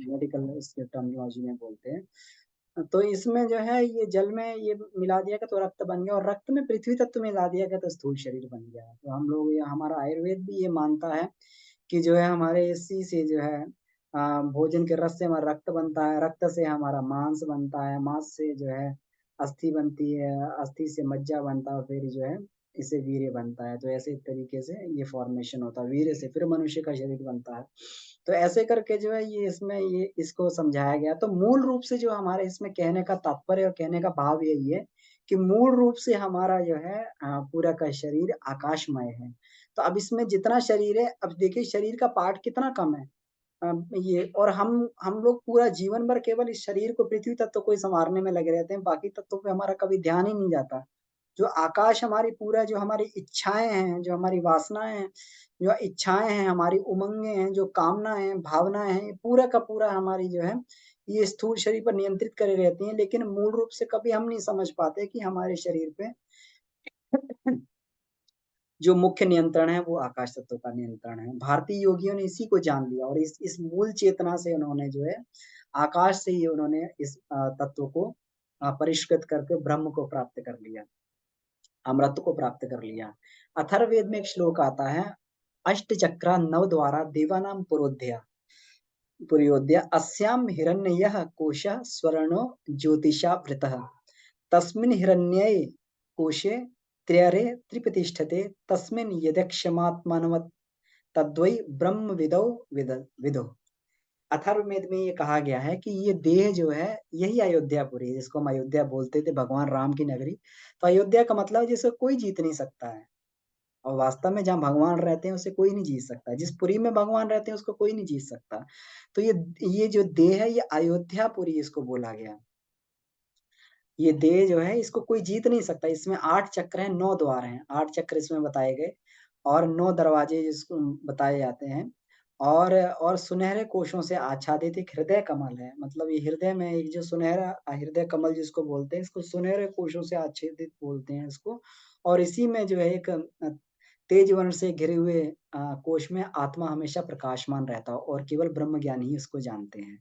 S1: मेडिकल इसके टर्मिनोलॉजी में बोलते हैं। तो इसमें जो है ये जल में ये मिला दिया गया तो रक्त बन गया, और रक्त में पृथ्वी तत्व मिला दिया गया तो स्थूल शरीर बन गया। तो हम लोग ये, हमारा आयुर्वेद भी ये मानता है कि जो है हमारे इसी से जो है भोजन के रस से हमारा रक्त बनता है, रक्त से हमारा मांस बनता है, मांस से जो है अस्थि बनती है, अस्थि से मज्जा बनता है, और फिर जो है इससे वीर्य बनता है। तो ऐसे तरीके से ये फॉर्मेशन होता है, वीर्य से फिर मनुष्य का शरीर बनता है। तो ऐसे करके जो है ये इसमें ये इसको समझाया गया। तो मूल रूप से जो हमारे इसमें कहने का तात्पर्य और कहने का भाव यही है कि मूल रूप से हमारा जो है पूरा का शरीर आकाशमय है। तो अब इसमें जितना शरीर है, अब देखिए शरीर का पार्ट कितना कम है। ये और हम लोग पूरा जीवन भर केवल इस शरीर को, पृथ्वी तत्व को ही संवारने में लगे रहते हैं, बाकी तत्वों पे हमारा कभी ध्यान ही नहीं जाता। जो आकाश हमारी पूरा, जो हमारी इच्छाएं हैं, जो हमारी वासनाएं हैं, जो इच्छाएं हैं, हमारी उमंगें हैं, जो कामनाएं हैं, भावनाएं हैं, ये पूरा का पूरा हमारी जो है ये स्थूल शरीर पर नियंत्रित करे रहती हैं। लेकिन मूल रूप से कभी हम नहीं समझ पाते कि हमारे शरीर पे जो मुख्य नियंत्रण है वो आकाश तत्व का नियंत्रण है। भारतीय योगियों ने इसी को जान लिया, और इस मूल चेतना से उन्होंने जो है आकाश से ही उन्होंने इस तत्व को परिष्कृत करके ब्रह्म को प्राप्त कर लिया, अमृत को प्राप्त कर लिया। अथर्ववेद में एक श्लोक आता है, अष्ट चक्रा नव द्वारा देवानाम पुरोध्य अस्याम हिरण्यः कोशः स्वर्णो ज्योतिषावृतः तस्मिन् हिरण्ये कोशे त्र्यरे त्रिप्रतिष्ठते तस्मिन् यदक्षमात्मानवत् तद्वै ब्रह्म विदो। अथर्ववेद में ये कहा गया है कि ये देह जो है यही अयोध्यापुरी है, जिसको हम अयोध्या बोलते थे, भगवान राम की नगरी। तो अयोध्या का मतलब जिसे कोई जीत नहीं सकता है, और वास्तव में जहाँ भगवान रहते हैं उसे कोई नहीं जीत सकता, जिस पुरी में भगवान रहते हैं उसको कोई नहीं जीत सकता। तो ये जो देह है ये अयोध्यापुरी इसको बोला गया। ये देह जो है इसको कोई जीत नहीं सकता। इसमें 8 चक्र हैं, 9 द्वार हैं, 8 चक्र इसमें बताए गए, और 9 दरवाजे जिसको बताए जाते हैं। और सुनहरे कोशों से आच्छादित एक हृदय कमल है, मतलब ये हृदय में एक जो सुनहरा हृदय कमल जिसको बोलते हैं, इसको सुनहरे कोशों से आच्छादित बोलते हैं इसको। और इसी में जो है एक तेज वर्ण से घिरे हुए कोश में आत्मा हमेशा प्रकाशमान रहता है, और केवल ब्रह्म ज्ञानी ही इसको जानते हैं।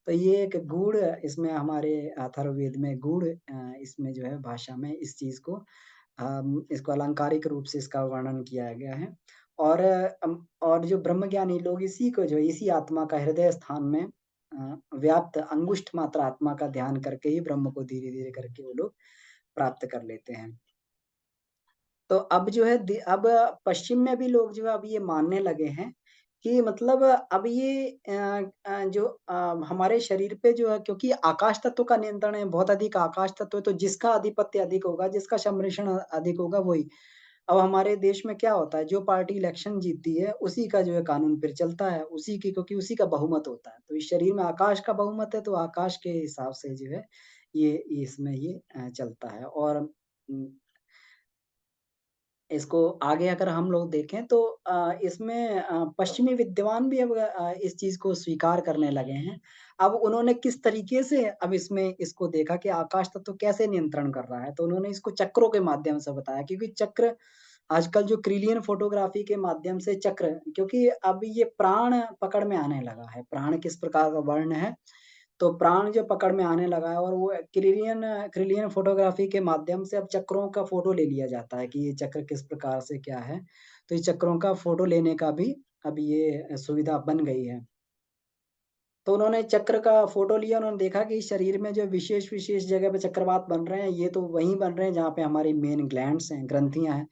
S1: तो ये एक गूढ़, इसमें हमारे अथर्ववेद में गूढ़ इसमें जो है भाषा में इस चीज़ को इसको अलंकारिक रूप से इसका वर्णन किया गया है। और जो ब्रह्मज्ञानी लोग इसी को जो है, इसी आत्मा का हृदय स्थान में व्याप्त अंगुष्ठ मात्र आत्मा का ध्यान करके ही ब्रह्म को धीरे-धीरे करके वो लोग प्राप्त कर लेते हैं। तो अब जो है अब पश्चिम में भी लोग जो है अब ये मानने लगे हैं कि मतलब अब ये जो हमारे शरीर पे जो है, क्योंकि आकाश तत्व का नियंत्रण है, बहुत अधिक आकाश तत्व है, तो जिसका आधिपत्य अधिक होगा, जिसका संरक्षण अधिक होगा वही। अब हमारे देश में क्या होता है, जो पार्टी इलेक्शन जीतती है उसी का जो है कानून फिर चलता है, उसी की, क्योंकि उसी का बहुमत होता है। तो इस शरीर में आकाश का बहुमत है, तो आकाश के हिसाब से जो है ये इसमें ये चलता है। और इसको आगे अगर हम लोग देखें तो इसमें पश्चिमी विद्वान भी अब इस चीज़ को स्वीकार करने लगे हैं। अब उन्होंने किस तरीके से अब इसमें इसको देखा कि आकाश तत्व कैसे नियंत्रण कर रहा है, तो उन्होंने इसको चक्रों के माध्यम से बताया, क्योंकि चक्र आजकल जो क्रिलियन फ़ोटोग्राफ़ी के माध्यम से चक्र, क्योंकि अब ये प्राण पकड़ में आने लगा है, प्राण किस प्रकार का वर्ण है, तो प्राण जो पकड़ में आने लगा है, और वो क्रिलियन फ़ोटोग्राफ़ी के माध्यम से अब चक्रों का फ़ोटो ले लिया जाता है कि ये चक्र किस प्रकार से क्या है। तो ये चक्रों का फ़ोटो लेने का भी अब ये सुविधा बन गई है। तो उन्होंने चक्र का फ़ोटो लिया, उन्होंने देखा कि शरीर में जो विशेष-विशेष जगह पे चक्रवात बन रहे हैं, ये तो वहीं बन रहे हैं जहाँ पे हमारी मेन ग्लैंड्स हैं, ग्रंथियाँ हैं।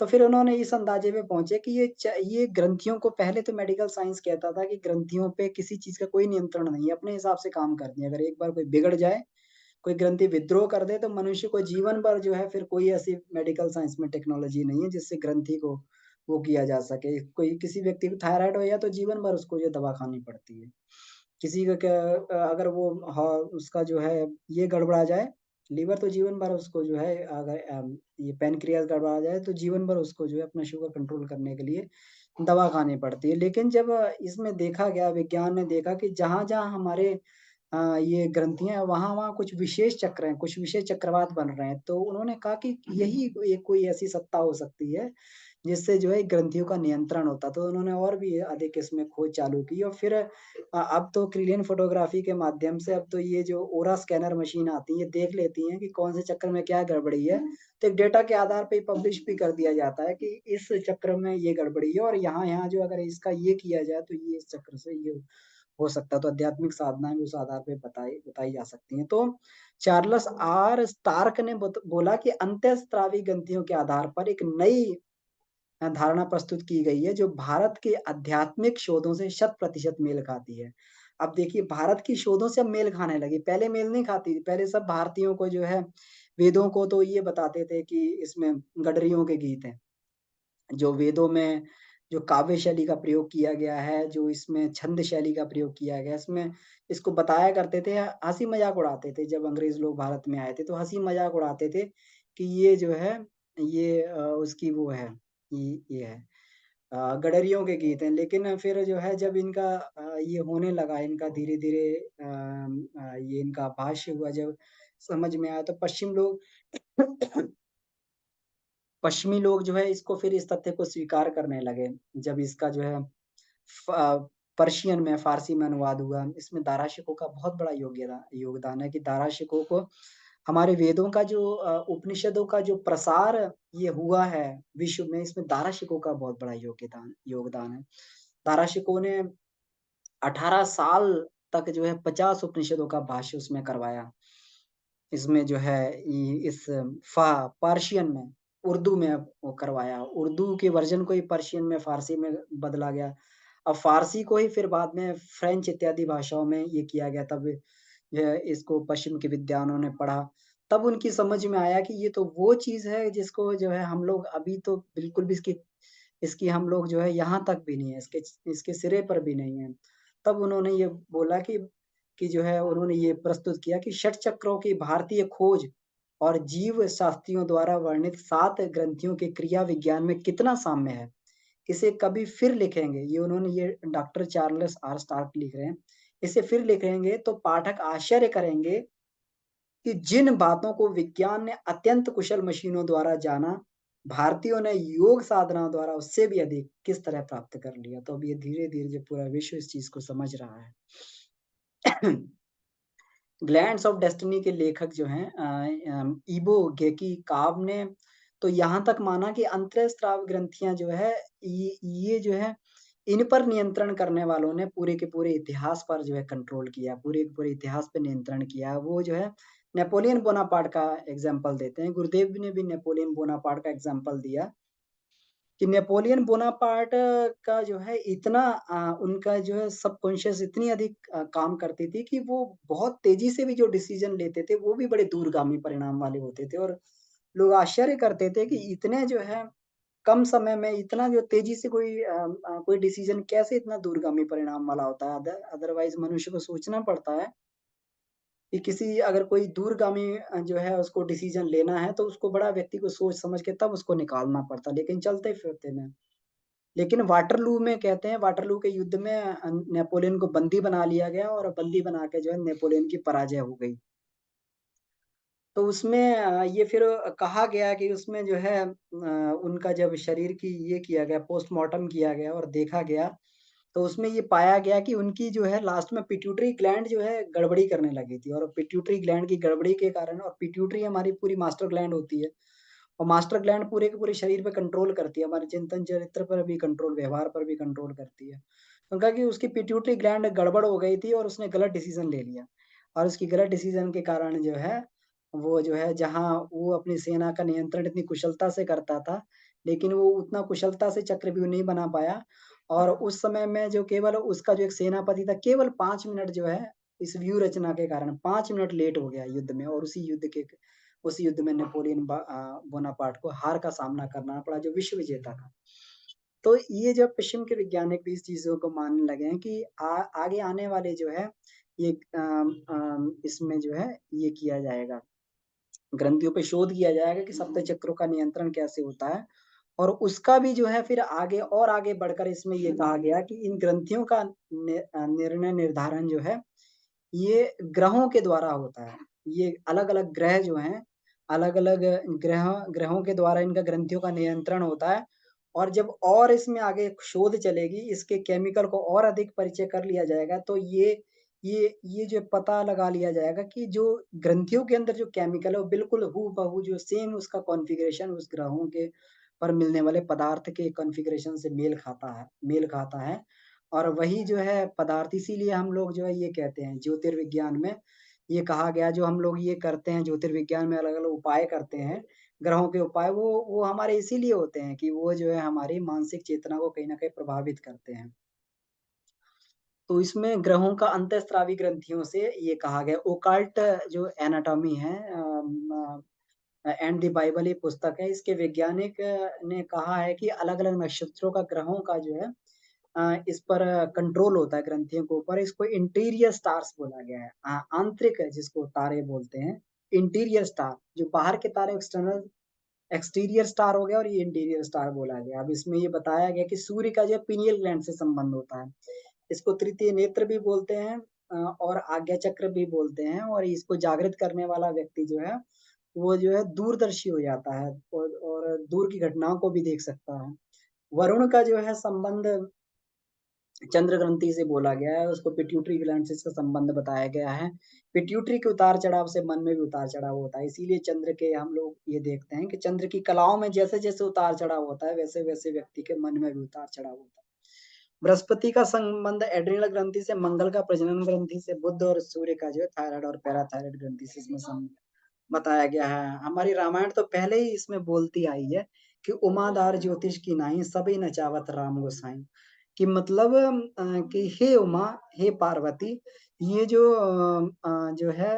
S1: तो फिर उन्होंने इस अंदाज़े पे पहुँचे कि ये ग्रंथियों को, पहले तो मेडिकल साइंस कहता था कि ग्रंथियों पे किसी चीज़ का कोई नियंत्रण नहीं है, अपने हिसाब से काम करती हैं। अगर एक बार कोई बिगड़ जाए, कोई ग्रंथि विद्रोह कर दे, तो मनुष्य को जीवन भर जो है फिर कोई ऐसी मेडिकल साइंस में टेक्नोलॉजी नहीं है जिससे ग्रंथि को वो किया जा सके। कोई किसी व्यक्ति को थायराइड हो गया तो जीवन भर उसको जो दवा खानी पड़ती है। किसी का क्या अगर वो उसका जो है ये गड़बड़ा जाए, लीवर, तो जीवन भर उसको जो है, अगर ये पैनक्रियाज़ गड़बड़ा जाए तो जीवन भर उसको जो है अपना शुगर कंट्रोल करने के लिए दवा खानी पड़ती है। लेकिन जब इसमें देखा गया, विज्ञान ने देखा कि जहाँ-जहाँ हमारे ये ग्रंथियाँ वहाँ-वहाँ कुछ विशेष चक्र हैं, कुछ विशेष चक्रवात बन रहे हैं। तो उन्होंने कहा कि यही एक कोई ऐसी सत्ता हो सकती है, जिससे जो है ग्रंथियों का नियंत्रण होता। तो उन्होंने और भी अधिक इसमें खोज चालू की और फिर अब तो क्रिलियन फ़ोटोग्राफ़ी के माध्यम से अब तो ये जो ओरा स्कैनर मशीन आती है, ये देख लेती हैं कि कौन से चक्र में क्या गड़बड़ी है। तो एक डेटा के आधार पे पब्लिश भी कर दिया जाता है कि इस चक्र में ये गड़बड़ी है और यहाँ-यहाँ जो अगर इसका ये किया जाए, तो ये इस चक्र से ये हो सकता है, तो आध्यात्मिक साधनाएँ भी उस आधार पे बताई बताई जा सकती हैं। तो चार्ल्स आर स्टार्क ने बोला कि अंतःस्रावी ग्रंथियों के आधार पर एक नई धारणा प्रस्तुत की गई है, जो भारत के आध्यात्मिक शोधों से शत प्रतिशत मेल खाती है। अब देखिए भारत की शोधों से अब मेल खाने लगी, पहले मेल नहीं खाती थी, पहले सब भारतीयों को जो है वेदों को तो ये बताते थे कि इसमें गडरियों के गीत हैं। जो वेदों में जो काव्य शैली का प्रयोग किया गया है, जो इसमें छंद शैली का प्रयोग किया गया है, इसमें इसको बताया करते थे, हँसी-मज़ाक उड़ाते थे। जब अंग्रेज़ लोग भारत में आए थे, तो हँसी-मज़ाक उड़ाते थे कि ये जो है, ये उसकी वो है, ये है गडरियों के गीत हैं। लेकिन फिर जो है जब इनका ये होने लगा, इनका धीरे-धीरे ये इनका भाष्य हुआ जब समझ में आया, तो पश्चिमी लोग जो है इसको फिर इस तथ्य को स्वीकार करने लगे। जब इसका जो है पर्शियन में, फ़ारसी में अनुवाद हुआ। इसमें दाराशिकों का बहुत बड़ा योगदान है कि दाराशिकों को हमारे वेदों का जो उपनिषदों का जो प्रसार ये हुआ है विश्व में, इसमें दाराशिकों का बहुत बड़ा योग्यदान योगदान है। दाराशिकों ने 18 साल तक जो है 50 उपनिषदों का भाष्य उसमें करवाया। इसमें जो है इस पर्शियन में, उर्दू में वो करवाया। उर्दू के वर्ज़न को ही पर्शियन में, फ़ारसी में बदला गया। अब फ़ारसी को ही फिर बाद में फ्रेंच इत्यादि भाषाओं में ये किया गया, तब यह इसको पश्चिम के विद्वानों ने पढ़ा। तब उनकी समझ में आया कि ये तो वो चीज़ है जिसको जो है हम लोग अभी तो बिल्कुल भी इसकी इसकी हम लोग जो है यहाँ तक भी नहीं है, इसके सिरे पर भी नहीं है। तब उन्होंने ये बोला कि जो है उन्होंने ये प्रस्तुत किया कि षट चक्रों की भारतीय खोज और जीव शास्त्रियों द्वारा वर्णित 7 ग्रंथियों के क्रिया विज्ञान में कितना साम्य है। इसे कभी फिर लिखेंगे, ये उन्होंने ये डॉक्टर चार्ल्स आर स्टार्क लिख रहे हैं। इसे फिर लिखेंगे तो पाठक आश्चर्य करेंगे कि जिन बातों को विज्ञान ने अत्यंत कुशल मशीनों द्वारा जाना, भारतीयों ने योग साधना द्वारा उससे भी अधिक किस तरह प्राप्त कर लिया। तो अब ये धीरे-धीरे जो पूरा विश्व इस चीज़ को समझ रहा है। ग्लैंड्स ऑफ डेस्टिनी के लेखक जो हैं इबो गेकी काव ने तो यहाँ तक माना कि अंतःस्राव ग्रंथियाँ जो है ये जो है इन पर नियंत्रण करने वालों ने पूरे के पूरे इतिहास पर जो है कंट्रोल किया, पूरे के पूरे इतिहास पे नियंत्रण किया। वो जो है नेपोलियन बोनापार्ट का एग्ज़ाम्पल देते हैं। गुरुदेव ने भी नेपोलियन बोनापार्ट का एग्ज़ाम्पल दिया कि नेपोलियन बोनापार्ट का जो है इतना उनका जो है सबकॉन्शियस इतनी अधिक काम करती थी कि वो बहुत तेज़ी से भी जो डिसीज़न लेते थे, वो भी बड़े दूरगामी परिणाम वाले होते थे और लोग आश्चर्य करते थे कि इतने जो है कम समय में इतना जो तेज़ी से कोई डिसीज़न कैसे इतना दूरगामी परिणाम वाला होता है? अदरवाइज़ मनुष्य को सोचना पड़ता है कि किसी अगर कोई दूरगामी जो है उसको डिसीज़न लेना है, तो उसको बड़ा व्यक्ति को सोच समझ के तब उसको निकालना पड़ता है, लेकिन चलते-फिरते में लेकिन वाटरलू में कहते हैं वाटरलू के युद्ध में नेपोलियन को बंदी बना लिया गया और बंदी बना के जो है नेपोलियन की पराजय हो गई। तो उसमें ये फिर कहा गया कि उसमें जो है उनका जब शरीर की ये किया गया पोस्टमार्टम किया गया और देखा गया, तो उसमें ये पाया गया कि उनकी जो है लास्ट में पिट्यूटरी ग्लैंड जो है गड़बड़ी करने लगी थी और पिट्यूटरी ग्लैंड की गड़बड़ी के कारण और पिट्यूटरी हमारी पूरी मास्टर ग्लैंड होती है। और मास्टर ग्लैंड पूरे के पूरे शरीर पे कंट्रोल करती है, हमारे चिंतन चरित्र पर भी कंट्रोल, व्यवहार पर भी कंट्रोल करती है। तो कहा कि उसकी पिट्यूटरी ग्लैंड गड़बड़ हो गई थी और उसने गलत डिसीज़न ले लिया और उसकी गलत डिसीज़न के कारण जो है, वो जो है जहाँ वो अपनी सेना का नियंत्रण इतनी कुशलता से करता था, लेकिन वो उतना कुशलता से चक्रव्यूह नहीं बना पाया और उस समय में जो केवल उसका जो एक सेनापति था, केवल 5 मिनट जो है, इस व्यूह रचना के कारण 5 मिनट लेट हो गया युद्ध में और उस युद्ध में बोनापार्ट को हार का सामना करना पड़ा जो विश्व विजेता था। तो ये जब पश्चिम के वैज्ञानिक भी इस चीज़ों को मानने लगे हैं कि आगे आने वाले जो है ये इसमें जो है ये किया जाएगा, ग्रंथियों पे शोध किया जाएगा कि सप्त चक्रों का नियंत्रण कैसे होता है और उसका भी जो है फिर आगे बढ़कर इसमें ये कहा गया कि इन ग्रंथियों का निर्णय निर्धारण जो है ये ग्रहों के द्वारा होता है। ये अलग-अलग ग्रह जो हैं, अलग-अलग ग्रहों के द्वारा इनका ग्रंथियों का नियंत्रण होता है और जब और इसमें आगे शोध चलेगी, इसके केमिकल को और अधिक परिचय कर लिया जाएगा, तो ये जो पता लगा लिया जाएगा कि जो ग्रंथियों के अंदर जो केमिकल है, वो बिल्कुल हूबहू जो सेम उसका कॉन्फ़िगरेशन उस ग्रहों के पर मिलने वाले पदार्थ के कॉन्फ़िगरेशन से मेल खाता है और वही जो है पदार्थ इसीलिए हम लोग जो है ये कहते हैं ज्योतिर्विज्ञान में ये कहा गया जो हम लोग ये करते हैं ज्योतिर्विज्ञान में अलग-अलग उपाय करते हैं, ग्रहों के उपाय वो हमारे इसीलिए होते हैं कि वो जो है हमारी मानसिक चेतना को कहीं न कहीं प्रभावित करते हैं। तो इसमें ग्रहों का अंतःस्रावी ग्रंथियों से ये कहा गया ओकाल्ट जो एनाटॉमी है एंड द बाइबल ये पुस्तक है, इसके वैज्ञानिक ने कहा है कि अलग-अलग नक्षत्रों का ग्रहों का जो है इस पर कंट्रोल होता है ग्रंथियों के ऊपर, इसको इंटीरियर स्टार्स बोला गया है। आंतरिक है जिसको तारे बोलते हैं, इंटीरियर स्टार जो बाहर के तारे एक्सटीरियर स्टार हो गया और ये इंटीरियर स्टार बोला गया। अब इसमें ये बताया गया कि सूर्य का जो है पीनियल ग्लैंड से संबंध होता है। इसको तृतीय नेत्र भी बोलते हैं और आज्ञा चक्र भी बोलते हैं और इसको जागृत करने वाला व्यक्ति जो है, वो जो है दूरदर्शी हो जाता है और दूर की घटनाओं को भी देख सकता है। वरुण का जो है संबंध चंद्र ग्रंथि से बोला गया है, उसको पिट्यूटरी ग्लैंड से इसका संबंध बताया गया है। पिट्यूटरी के उतार-चढ़ाव से मन में भी उतार-चढ़ाव होता है, इसीलिए चंद्र के हम लोग ये देखते हैं कि चंद्र की कलाओं में जैसे-जैसे उतार-चढ़ाव होता है, वैसे-वैसे व्यक्ति के मन में भी उतार-चढ़ाव होता है। बृहस्पति का संबंध एड्रिनल ग्रंथि से, मंगल का प्रजनन ग्रंथि से, बुध और सूर्य का जो है थायराइड और पैराथायराइड ग्रंथि से इसमें बताया गया है। हमारी रामायण तो पहले ही इसमें बोलती आई है कि उमादार ज्योतिष की नाई सभी नचावत राम गोसाई कि मतलब कि हे उमा, हे पार्वती ये जो जो है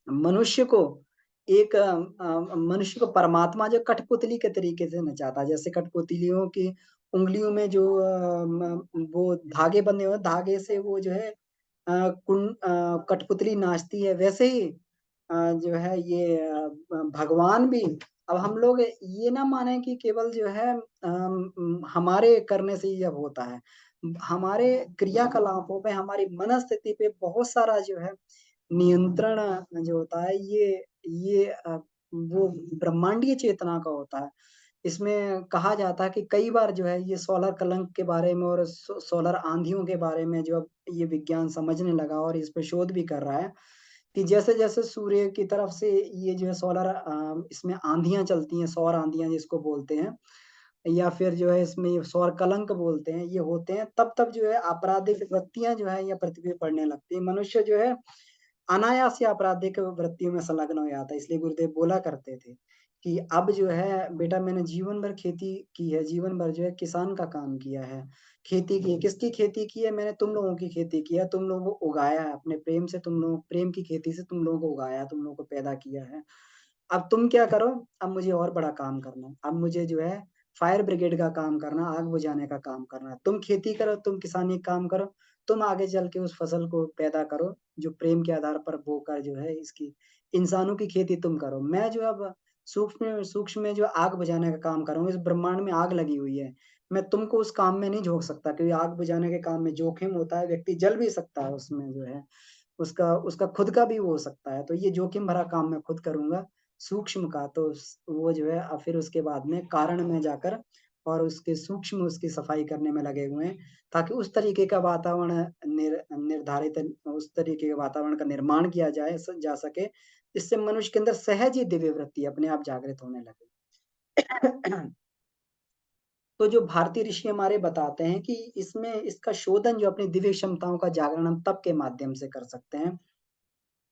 S1: मनुष्य को मनुष्य को परमात्मा जो कठपुतली के तरीके से नचाता है। जैसे कठपुतलियों की उँगलियों में जो वो धागे बंधे हुए हैं, धागे से वो जो है कठपुतली नाचती है, वैसे ही जो है ये भगवान भी अब हम लोग ये ना माने कि केवल जो है हमारे करने से ही अब होता है। हमारे क्रियाकलापों पे, हमारी मनःस्थिति पे बहुत सारा जो है नियंत्रण जो होता है ये वो ब्रह्मांडीय चेतना का होता है। इसमें कहा जाता है कि कई बार जो है ये सोलर कलंक के बारे में और सोलर आँधियों के बारे में जो अब ये विज्ञान समझने लगा और इस पे शोध भी कर रहा है, कि जैसे-जैसे सूर्य की तरफ से ये जो है सोलर इसमें आँधियाँ चलती हैं, सौर आँधियाँ जिसको बोलते हैं या फिर जो है इसमें ये सौर कलंक बोलते हैं, ये होते हैं तब-तब जो है आपराधिक वृत्तियाँ जो है ये पृथ्वी पे बढ़ने लगती है। मनुष्य जो है अनायास ही आपराधिक वृत्तियों में संलग्न हो जाता है। इसलिए गुरुदेव बोला करते थे कि अब जो है बेटा मैंने जीवन भर खेती की है, जीवन भर जो है किसान का काम किया है। खेती की है, किसकी खेती की है? मैंने तुम लोगों की खेती की है, तुम लोगों को उगाया है, अपने प्रेम से तुम लोग प्रेम की खेती से तुम लोगों को उगाया, तुम लोगों को पैदा किया है। अब तुम क्या करो, अब मुझे और बड़ा काम करना है। अब मुझे जो है फायर ब्रिगेड का काम करना, आग बुझाने का काम करना है। तुम खेती करो, तुम किसानी का काम करो, तुम आगे चल के उस फसल को पैदा करो, जो प्रेम के आधार पर बोकर जो है इसकी इंसानों की खेती तुम करो। मैं जो अब सूक्ष्म में जो आग बुझाने का काम कर रहा हूँ, इस ब्रह्मांड में आग लगी हुई है। मैं तुमको उस काम में नहीं झोंक सकता क्योंकि आग बुझाने के काम में जोखिम होता है, व्यक्ति जल भी सकता है उसमें जो है। उसका उसका खुद का भी वो हो सकता है, तो ये जोखिम भरा काम मैं खुद करूँगा, सूक्ष्म का तो स वो जो है फिर उसके बाद में कारण में जाकर और उसके सूक्ष्म उसकी सफाई करने में लगे हुए हैं, ताकि उस तरीके का वातावरण निर्धारित उस तरीके के वातावरण का निर्माण किया जाए स जा सके, जिससे मनुष्य के अंदर सहज ही दिव्य वृत्ति अपने आप जागृत होने लगे। तो जो भारतीय ऋषि हमारे बताते हैं कि इसमें इसका शोधन जो अपनी दिव्य क्षमताओं का जागरण हम तप के माध्यम से कर सकते हैं।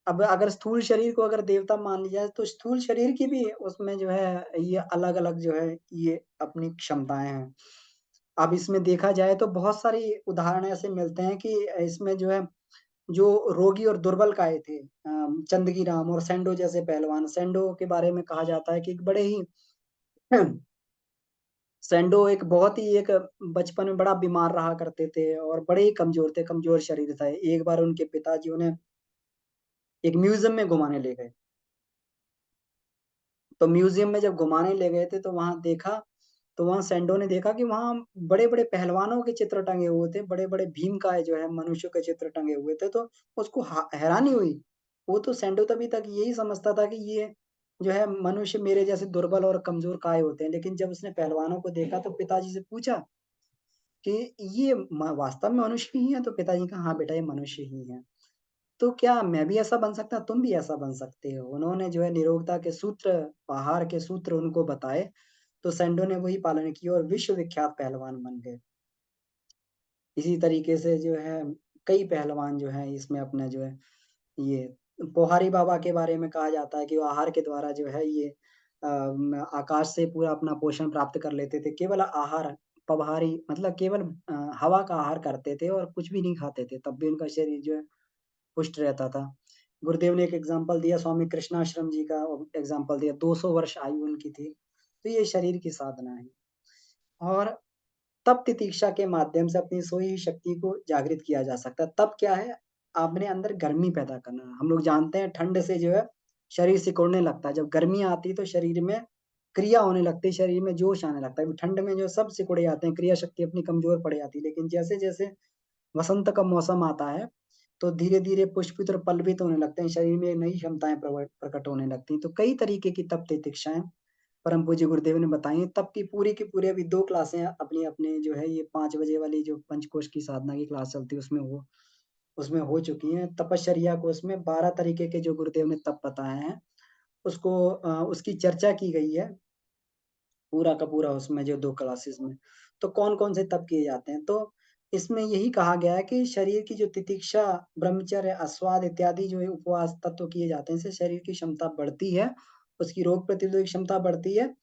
S1: अब अगर स्थूल शरीर को अगर देवता मान लिया जाए तो स्थूल शरीर की भी उसमें जो है ये अलग-अलग जो है ये अपनी क्षमताएँ हैं। अब इसमें देखा जाए तो बहुत सारी उदाहरण ऐसे मिलते हैं कि इसमें जो है जो रोगी और दुर्बल काए थे चंदगी राम और सेंडो जैसे पहलवान। सेंडो के बारे में कहा जाता है कि एक बड़े ही सेंडो एक बहुत ही एक बचपन में बड़ा बीमार रहा करते थे और बड़े ही कमज़ोर थे, कमज़ोर शरीर था। एक बार उनके पिताजी उन्हें एक म्यूज़ियम में घुमाने ले गए। तो म्यूज़ियम में जब घुमाने ले गए थे तो वहाँ देखा तो वहाँ सेंडो ने देखा कि वहाँ बड़े-बड़े पहलवानों के चित्र टंगे हुए थे, बड़े-बड़े भीमकाय जो है मनुष्यों के चित्र टंगे हुए थे, तो उसको हैरानी हुई। वो तो सेंडो तभी तक यही समझता था कि ये जो है मनुष्य मेरे जैसे दुर्बल और कमज़ोर काय होते हैं, लेकिन जब उसने पहलवानों को देखा तो पिताजी से पूछा कि ये वास्तव में मनुष्य ही हैं? तो पिताजी ने कहा, "हाँ बेटा, ये मनुष्य ही हैं।" तो क्या मैं भी ऐसा बन सकता? तुम भी ऐसा बन सकते हो। उन्होंने जो है निरोगता के सूत्र, आहार के सूत्र उनको बताए, तो सेंडो ने वही पालन किए और विश्व विख्यात पहलवान बन गए। इसी तरीके से जो है कई पहलवान जो हैं इसमें अपना जो है ये पोहारी बाबा के बारे में कहा जाता है कि वो आहार के द्वारा जो है ये आकाश से पूरा अपना पोषण प्राप्त कर लेते थे। केवल आहार पवहारी मतलब केवल हवा का आहार करते थे और कुछ भी नहीं खाते थे, तब भी उनका शरीर जो है पुष्ट रहता था। गुरुदेव ने एक एग्ज़ाम्पल दिया, स्वामी कृष्णाश्रम जी का एग्ज़ाम्पल दिया, 200 वर्ष आयु उनकी थी। तो ये शरीर की साधना है और तप तितीक्षा के माध्यम से अपनी सोई हुई शक्ति को जागृत किया जा सकता है। तप क्या है? अपने अंदर गर्मी पैदा करना। हम लोग जानते हैं ठंड से जो है शरीर सिकुड़ने लगता है। जब गर्मी आती है तो शरीर में क्रिया होने लगती है, शरीर में जोश आने लगता है। ठंड में जो सब सिकुड़ जाते हैं, क्रिया शक्ति अपनी कमज़ोर पड़ जाती है। लेकिन जैसे-जैसे वसंत का मौसम आता है, तो धीरे-धीरे पुष्पित और पल्लवित होने लगते हैं, शरीर में नई क्षमताएँ प्रकट होने लगती हैं। तो कई तरीके की तप तितिक्षाएँ परम पूज्य गुरुदेव ने बताई हैं। तब की पूरी अभी 2 क्लासें अपनी-अपनी जो है ये 5 बजे वाली जो पंचकोश की साधना की क्लास चलती है उसमें हो चुकी हैं। तपश्चर्या कोर्स में 12 तरीके के जो गुरुदेव ने तप बताए हैं, उसकी चर्चा की गई है, पूरा का पूरा उसमें जो 2 क्लासेस में। तो कौन-कौन से तप किए जाते हैं? तो इसमें यही कहा गया है कि शरीर की जो तितिक्षा, ब्रह्मचर्य, आस्वाद इत्यादि जो है उपवास तत्व किए जाते हैं, इससे शरीर की क्षमता बढ़ती है, उसकी रोग प्रतिरोधक क्षमता बढ़ती है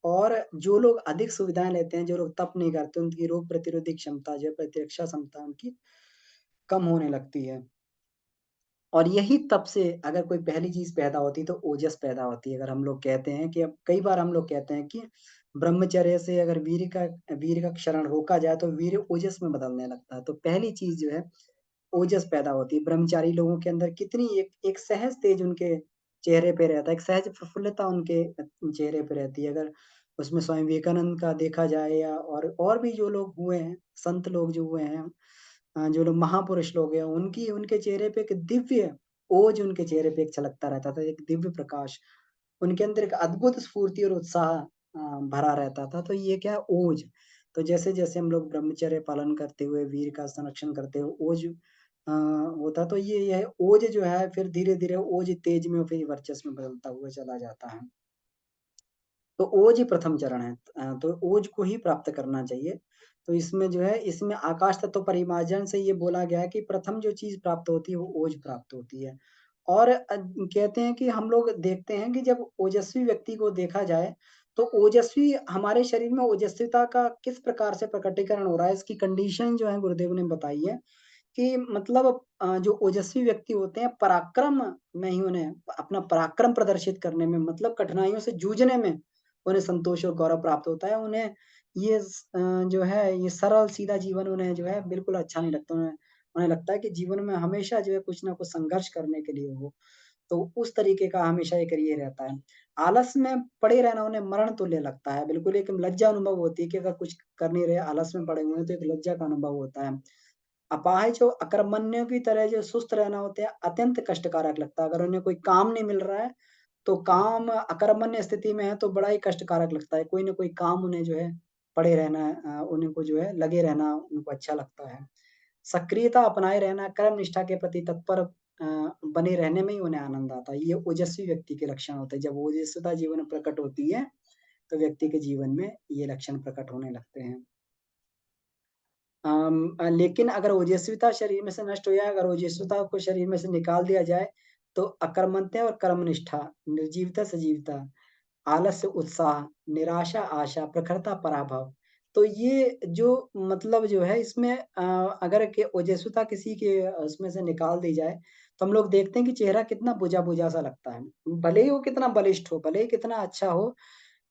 S1: और जो लोग अधिक सुविधाएँ लेते हैं, जो लोग तप नहीं करते, उनकी रोग प्रतिरोधी क्षमता जो है, प्रतिरक्षा क्षमता उनकी कम होने लगती है। और यही तप से अगर कोई पहली चीज़ पैदा होती है, तो ओजस पैदा होती है। अगर हम लोग कहते हैं कि अब कई बार हम लोग कहते हैं कि ब्रह्मचर्य से अगर वीर्य का क्षरण रोका जाए, तो वीर्य ओजस में बदलने लगता है। तो पहली चीज़ जो है, ओजस पैदा होती है। ब्रह्मचारी लोगों के अंदर कितनी एक एक सहज तेज उनके चेहरे पे रहता है, एक सहज प्रफुल्लता उनके चेहरे पे रहती है। अगर उसमें स्वामी विवेकानंद का देखा जाए या और भी जो लोग हुए हैं, संत लोग जो हुए हैं जो लोग महापुरुष लोग हैं, उनकी उनके चेहरे पे एक दिव्य ओज उनके चेहरे पे एक छलकता रहता था, एक दिव्य प्रकाश। उनके अंदर एक अद्भुत स्फूर्ति और उत्साह भरा रहता था, तो ये क्या है ओज। तो जैसे-जैसे हम लोग ब्रह्मचर्य पालन करते हुए, वीर का संरक्षण करते हुए ओज होता तो ये ओज जो है फिर धीरे-धीरे ओज तेज में फिर वर्चस्व में बदलता हुआ चला जाता है। तो ओज ही प्रथम चरण है। तो ओज को ही प्राप्त करना चाहिए। तो इसमें जो है इसमें आकाश तत्व परिमार्जन से ये बोला गया है कि प्रथम जो चीज़ प्राप्त होती है वो ओज प्राप्त होती है। और कहते हैं कि हम लोग देखते हैं कि जब ओजस्वी व्यक्ति को देखा जाए, तो ओजस्वी हमारे शरीर में ओजस्विता का किस प्रकार से प्रकटीकरण हो रहा है, इसकी कंडीशन जो है गुरुदेव ने बताई है। कि मतलब जो ओजस्वी व्यक्ति होते हैं पराक्रम में ही उन्हें अपना पराक्रम प्रदर्शित करने में मतलब कठिनाइयों से जूझने में उन्हें संतोष और गौरव प्राप्त होता है। उन्हें जो है ये सरल सीधा जीवन उन्हें जो है बिल्कुल अच्छा नहीं लगता। उन्हें उन्हें लगता है कि जीवन में हमेशा जो है कुछ न कुछ संघर्ष करने के लिए हो। तो उस तरीके का हमेशा एक ये रहता है। आलस में पड़े रहना उन्हें मरण तुल्य लगता है। बिल्कुल एक लज्जा अनुभव होती है कि अगर कुछ कर नहीं रहे, आलस में पड़े हुए हैं तो एक लज्जा का अनुभव होता है। अपाहिज और अकर्मण्यों की तरह जो सुस्त रहना होता है, अत्यंत कष्टकारक लगता है। अगर उन्हें कोई काम नहीं मिल रहा है, तो काम अकर्मण्य स्थिति में है तो बड़ा ही कष्टकारक लगता है। कोई न कोई काम उन्हें जो है पड़े रहना उनको जो है लगे रहना उनको अच्छा लगता है। सक्रियता अपनाए रहना, कर्म निष्ठा के प्रति तत्पर बने रहने में ही उन्हें आनंद आता है। ये ओजस्वी व्यक्ति के लक्षण होते हैं। जब ओजस्विता जीवन में प्रकट होती है, तो व्यक्ति के जीवन में ये लक्षण प्रकट होने लगते हैं। लेकिन अगर ओजस्विता शरीर में से नष्ट हो जाए, अगर ओजस्विता को शरीर में से निकाल दिया जाए, तो अकर्मण्यता और कर्मनिष्ठा, निर्जीवता सजीवता, आलस्य उत्साह, निराशा आशा, प्रखरता पराभव। तो ये जो मतलब जो है इसमें अगर के ओजस्विता किसी के उसमें से निकाल दी जाए, तो हम लोग देखते हैं कि चेहरा कितना बुझा-बुझा सा लगता है। भले ही वो कितना बलिष्ठ हो, भले ही कितना अच्छा हो,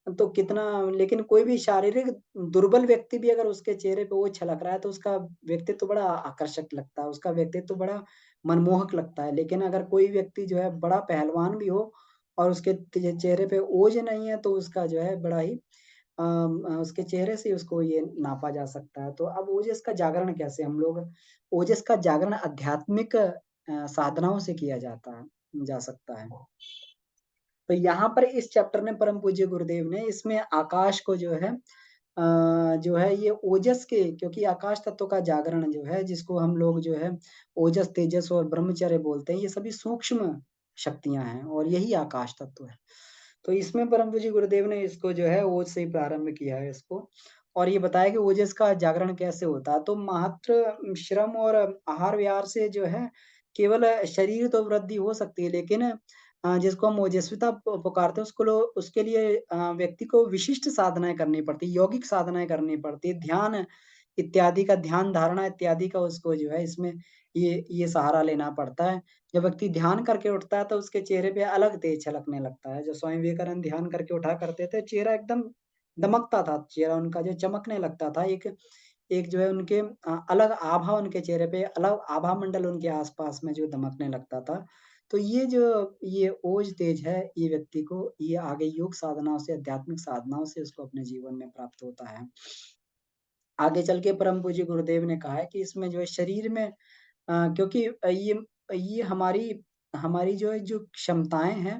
S1: तो कितना लेकिन कोई भी शारीरिक दुर्बल व्यक्ति भी अगर उसके चेहरे पे वो छलक रहा है, तो उसका व्यक्तित्व बड़ा आकर्षक लगता है, उसका व्यक्तित्व बड़ा मनमोहक लगता है। लेकिन अगर कोई व्यक्ति जो है बड़ा पहलवान भी हो और उसके चेहरे पे ओज नहीं है, तो उसका जो है बड़ा ही उसके चेहरे से उसको ये नापा जा सकता है। तो अब ओजस का जागरण कैसे हम लोग ओजस का जागरण आध्यात्मिक साधनाओं से किया जा सकता है। तो यहाँ पर इस चैप्टर में परम पूज्य गुरुदेव ने इसमें आकाश को जो है ये ओजस के क्योंकि आकाश तत्व का जागरण जो है जिसको हम लोग जो है ओजस, तेजस और ब्रह्मचर्य बोलते हैं, ये सभी सूक्ष्म शक्तियाँ हैं और यही आकाश तत्व है। तो इसमें परम पूज्य गुरुदेव ने इसको जो है ओज से ही प्रारंभ किया है इसको और ये बताया कि ओजस का जागरण कैसे होता है। तो मात्र श्रम और आहार विहार से जो है केवल शरीर तो वृद्धि हो सकती है लेकिन जिसको हम ओजस्विता पुकारते हैं उसके लिए व्यक्ति को विशिष्ट साधनाएँ करनी पड़ती है, यौगिक साधनाएँ करनी पड़ती है, ध्यान इत्यादि का ध्यान धारणा इत्यादि का उसको जो है इसमें ये सहारा लेना पड़ता है। जब व्यक्ति ध्यान करके उठता है तो उसके चेहरे पे अलग तेज छलकने लगता है। जो स्वामी विवेकानंद ध्यान करके उठा करते थे, चेहरा एकदम दमकता था, चेहरा उनका जो चमकने लगता था। एक एक जो है उनके अलग आभा उनके चेहरे पे अलग आभा मंडल उनके आस-पास में जो दमकने लगता था। तो ये ओज तेज है, ये व्यक्ति को ये आगे योग साधनाओं से, आध्यात्मिक साधनाओं से उसको अपने जीवन में प्राप्त होता है। आगे चल के परम पूज्य गुरुदेव ने कहा है कि इसमें जो है शरीर में क्योंकि ये हमारी हमारी जो है जो क्षमताएँ हैं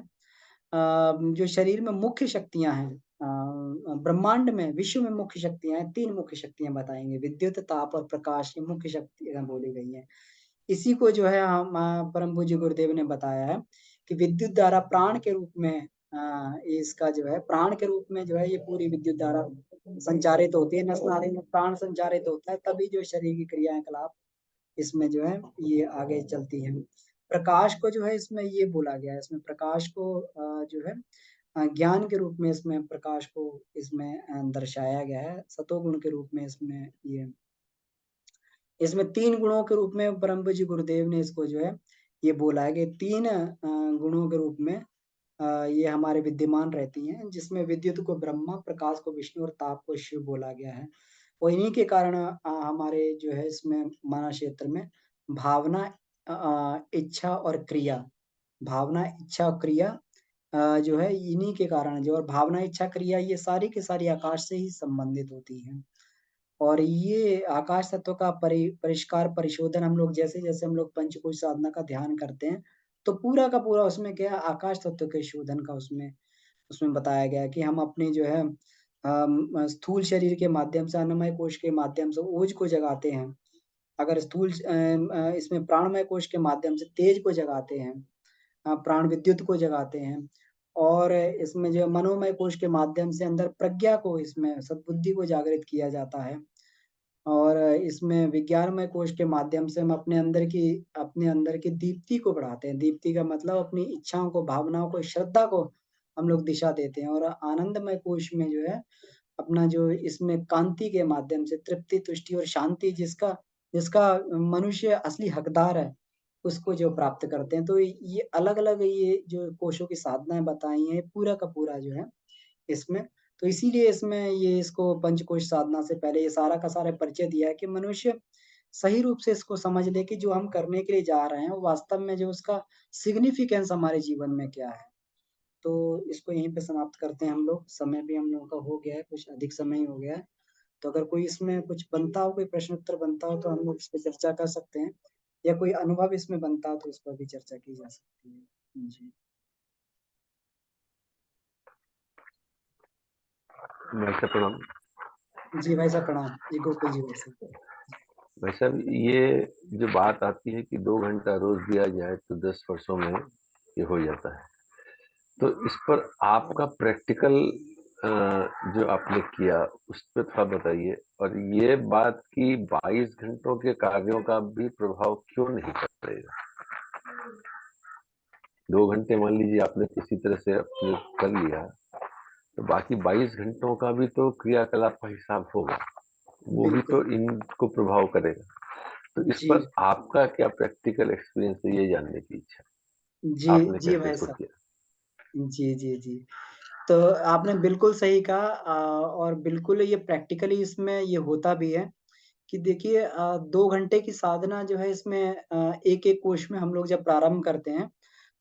S1: जो शरीर में मुख्य शक्तियाँ हैं ब्रह्मांड में, विश्व में मुख्य शक्तियाँ हैं, 3 मुख्य शक्तियाँ बताएँगे, विद्युत, ताप और प्रकाश ये मुख्य शक्तियाँ बोली गई हैं। इसी को जो है हम परम पूज्य गुरुदेव ने बताया है कि विद्युत धारा प्राण के रूप में इसका जो है प्राण के रूप में जो है ये पूरी विद्युत धारा संचारित होती है, नस-नाड़ी में प्राण संचारित होता है, तभी जो शरीर की क्रियाकलाप इसमें जो है ये आगे चलती हैं। प्रकाश को जो है इसमें ये बोला गया है, इसमें प्रकाश को जो है ज्ञान के रूप में इसमें प्रकाश को इसमें दर्शाया गया है, सतोगुण के रूप में इसमें 3 गुणों के रूप में परम पूज्य गुरुदेव ने इसको जो है ये बोला है कि 3 गुणों के रूप में ये हमारे विद्यमान रहती हैं, जिसमें विद्युत को ब्रह्मा, प्रकाश को विष्णु और ताप को शिव बोला गया है। और इन्हीं के कारण हमारे जो है इसमें मानव क्षेत्र में भावना इच्छा और क्रिया भावना, इच्छा और क्रिया जो है इन्हीं के कारण जो और भावना, इच्छा, क्रिया ये सारी की सारी आकाश से ही संबंधित होती हैं। और ये आकाश तत्व का परिष्कार, परिशोधन हम लोग जैसे-जैसे हम लोग पंचकोश साधना का ध्यान करते हैं, तो पूरा का पूरा उसमें क्या है आकाश तत्व के शोधन का उसमें उसमें बताया गया है कि हम अपने जो है स्थूल शरीर के माध्यम से, अन्नमय कोश के माध्यम से ओज को जगाते हैं। अगर इसमें प्राणमय कोश के माध्यम से तेज को जगाते हैं। प्राण विद्युत को जगाते हैं और इसमें जो मनोमय कोश के माध्यम से अंदर प्रज्ञा को इसमें सद्बुद्धि को जागृत किया जाता है। और इसमें विज्ञानमय कोश के माध्यम से हम अपने अंदर की दीप्ति को बढ़ाते हैं। दीप्ति का मतलब अपनी इच्छाओं को, भावनाओं को, श्रद्धा को हम लोग दिशा देते हैं और आनंदमय कोश में जो है अपना जो इसमें कांति के माध्यम से तृप्ति, तुष्टि और शांति जिसका जिसका मनुष्य असली हकदार है, उसको जो प्राप्त करते हैं। तो ये अलग-अलग ये जो कोशों की साधनाएँ बताई हैं, पूरा का पूरा जो है इसमें तो इसीलिए इसमें ये इसको पंचकोश साधना से पहले ये सारा का सारा परिचय दिया है कि मनुष्य सही रूप से इसको समझ ले कि जो हम करने के लिए जा रहे हैं, वो वास्तव में जो उसका सिग्निफिकेंस हमारे जीवन में क्या है। तो इसको यहीं पे समाप्त करते हैं हम लोग, समय भी हम लोगों का हो गया है, कुछ अधिक समय ही हो गया है। तो अगर कोई इसमें कुछ बनता हो, कोई प्रश्न उत्तर बनता हो तो हम लोग इस पे चर्चा कर सकते हैं या कोई अनुभव इसमें बनता हो तो इस पर भी चर्चा की जा सकती है। जी।
S3: वैसे प्रणाम।
S1: जी भाई साहब प्रणाम। जी गोकुल जी भाई साहब।
S3: वैसे ये जो बात आती है कि 2 घंटा रोज दिया जाए तो 10 वर्षों में ये हो जाता है। तो इस पर आपका प्रैक्टिकल जो आपने किया उस पे थोड़ा बताइए और ये बात कि 22 घंटों के कार्यों का भी प्रभाव क्यों नहीं पड़ेगा? 2 घंटे मान लीजिए आपने किसी तरह से अपने कर लिया, तो बाकी 22 घंटों का भी तो क्रियाकलाप का हिसाब होगा, वो भी तो
S1: बिल्कुल।
S3: इनको प्रभाव करेगा। तो इस
S1: जी।
S3: पर आपका क्या प्रैक्टिकल एक्सपीरियंस है, ये जानने की इच्छा
S1: जी,
S3: है। आपने
S1: जी
S3: कैसे
S1: भाई
S3: इसको
S1: साहब।
S3: किया?
S1: जी, जी, जी। तो आपने बिल्कुल सही कहा और बिल्कुल ये प्रैक्टिकली इसमें ये होता भी है कि देखिए 2 घंटे की साधना जो है इसमें एक-एक कोष में हम लोग जब प्रारंभ करते हैं,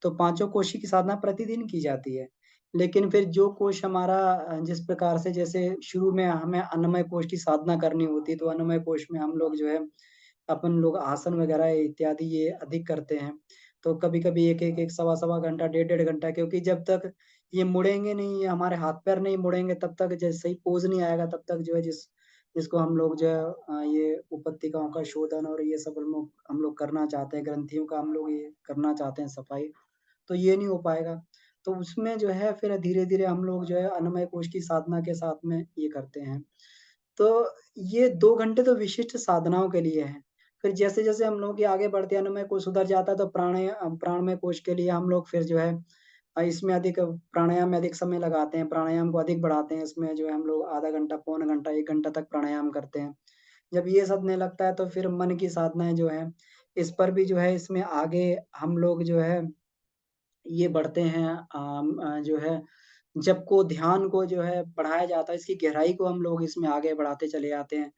S1: तो पाँचों कोशी की साधना प्रतिदिन की जाती है। लेकिन फिर जो कोश हमारा जिस प्रकार से जैसे शुरू में हमें अन्नमय कोश की साधना करनी होती है, तो अन्नमय कोश में हम लोग जो है अपन लोग आसन वगैरह इत्यादि ये अधिक करते हैं। तो कभी-कभी 1-1, सवा-सवा घंटा, डेढ़-डेढ़ घंटा, क्योंकि जब तक ये मुड़ेंगे नहीं, ये हमारे हाथ-पैर नहीं मुड़ेंगे, तब तक जैसे ही पोज़ नहीं आएगा, तब तक जो है जिसको हम लोग जो है ये उपत्यकाओं का शोधन और ये सब हम लोग करना चाहते हैं, ग्रंथियों का हम लोग ये करना चाहते हैं सफाई, तो ये नहीं हो पाएगा। तो उसमें जो है फिर धीरे-धीरे हम लोग जो है अन्नमय कोश की साधना के साथ में ये करते हैं। तो ये 2 घंटे तो विशिष्ट साधनाओं के लिए हैं। फिर जैसे-जैसे हम लोग की आगे बढ़ते हैं, अनुमय कोश सुधर जाता है, तो प्राणमय कोश के लिए हम लोग फिर जो है इसमें अधिक प्राणायाम में अधिक समय लगाते हैं, प्राणायाम को अधिक बढ़ाते हैं। इसमें जो है हम लोग आधा घंटा, पौन घंटा, 1 घंटा तक प्राणायाम करते हैं। जब ये सब नहीं लगता है, तो फिर मन की साधनाएँ जो हैं, इस पर भी जो है इसमें आगे हम लोग जो है ये बढ़ते हैं। जो है जप को, ध्यान को जो है बढ़ाया जाता है, इसकी गहराई को हम लोग इसमें आगे बढ़ाते चले जाते हैं।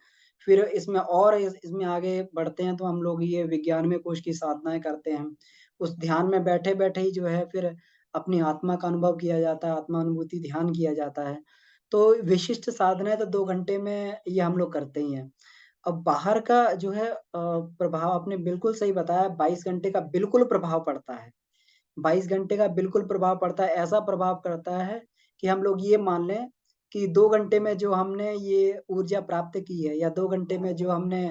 S1: फिर इसमें और इसमें आगे बढ़ते हैं, तो हम लोग ये विज्ञानमय कोश की साधनाएँ करते हैं। उस ध्यान में बैठे-बैठे ही जो है फिर अपनी आत्मा का अनुभव किया जाता है, आत्मानुभूति ध्यान किया जाता है। तो विशिष्ट साधनाएँ तो 2 घंटे में ये हम लोग करते ही हैं। अब बाहर का जो है प्रभाव आपने बिल्कुल सही बताया, 22 घंटे का बिल्कुल प्रभाव पड़ता है। 22 घंटे का बिल्कुल प्रभाव पड़ता है, ऐसा प्रभाव करता है कि हम लोग ये मान लें कि 2 घंटे में जो हमने ये ऊर्जा प्राप्त की है, या 2 घंटे में जो हमने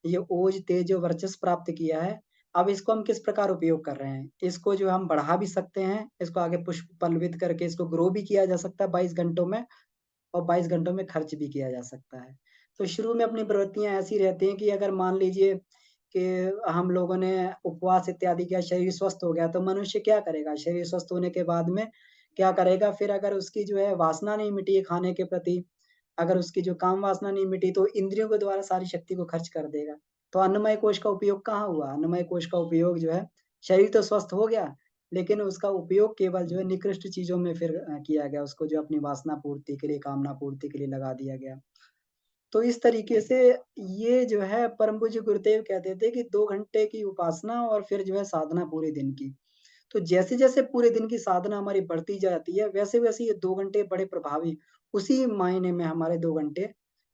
S1: ये ओज, तेज और वर्चस्व प्राप्त किया है, अब इसको हम किस प्रकार उपयोग कर रहे हैं। इसको जो हम बढ़ा भी सकते हैं, इसको आगे पुष्प पल्लवित करके इसको ग्रो भी किया जा सकता है 22 घंटों में, और 22 घंटों में खर्च भी किया जा सकता है। तो शुरू में अपनी प्रवृत्तियाँ ऐसी रहती हैं कि अगर मान लीजिए कि हम लोगों ने उपवास इत्यादि किया, शरीर स्वस्थ हो गया, तो मनुष्य क्या करेगा? शरीर स्वस्थ होने के बाद में क्या करेगा? फिर अगर उसकी जो है वासना नहीं मिटी है खाने के प्रति, अगर उसकी जो काम वासना नहीं मिटी, तो इंद्रियों के द्वारा सारी शक्ति को खर्च कर देगा। तो अन्नमय कोश का उपयोग कहाँ हुआ? अन्नमय कोश का उपयोग जो है, शरीर तो स्वस्थ हो गया, लेकिन उसका उपयोग केवल जो है निकृष्ट चीज़ों में फिर किया गया। उसको जो अपनी वासना पूर्ति के लिए, कामना पूर्ति के लिए लगा दिया गया। तो इस तरीके से ये जो है परम पूज्य गुरुदेव कहते थे कि 2 घंटे की उपासना और फिर जो है साधना पूरे दिन की। तो जैसे-जैसे पूरे दिन की साधना हमारी बढ़ती जाती है, वैसे-वैसे ये 2 घंटे बड़े प्रभावी, उसी मायने में हमारे 2 घंटे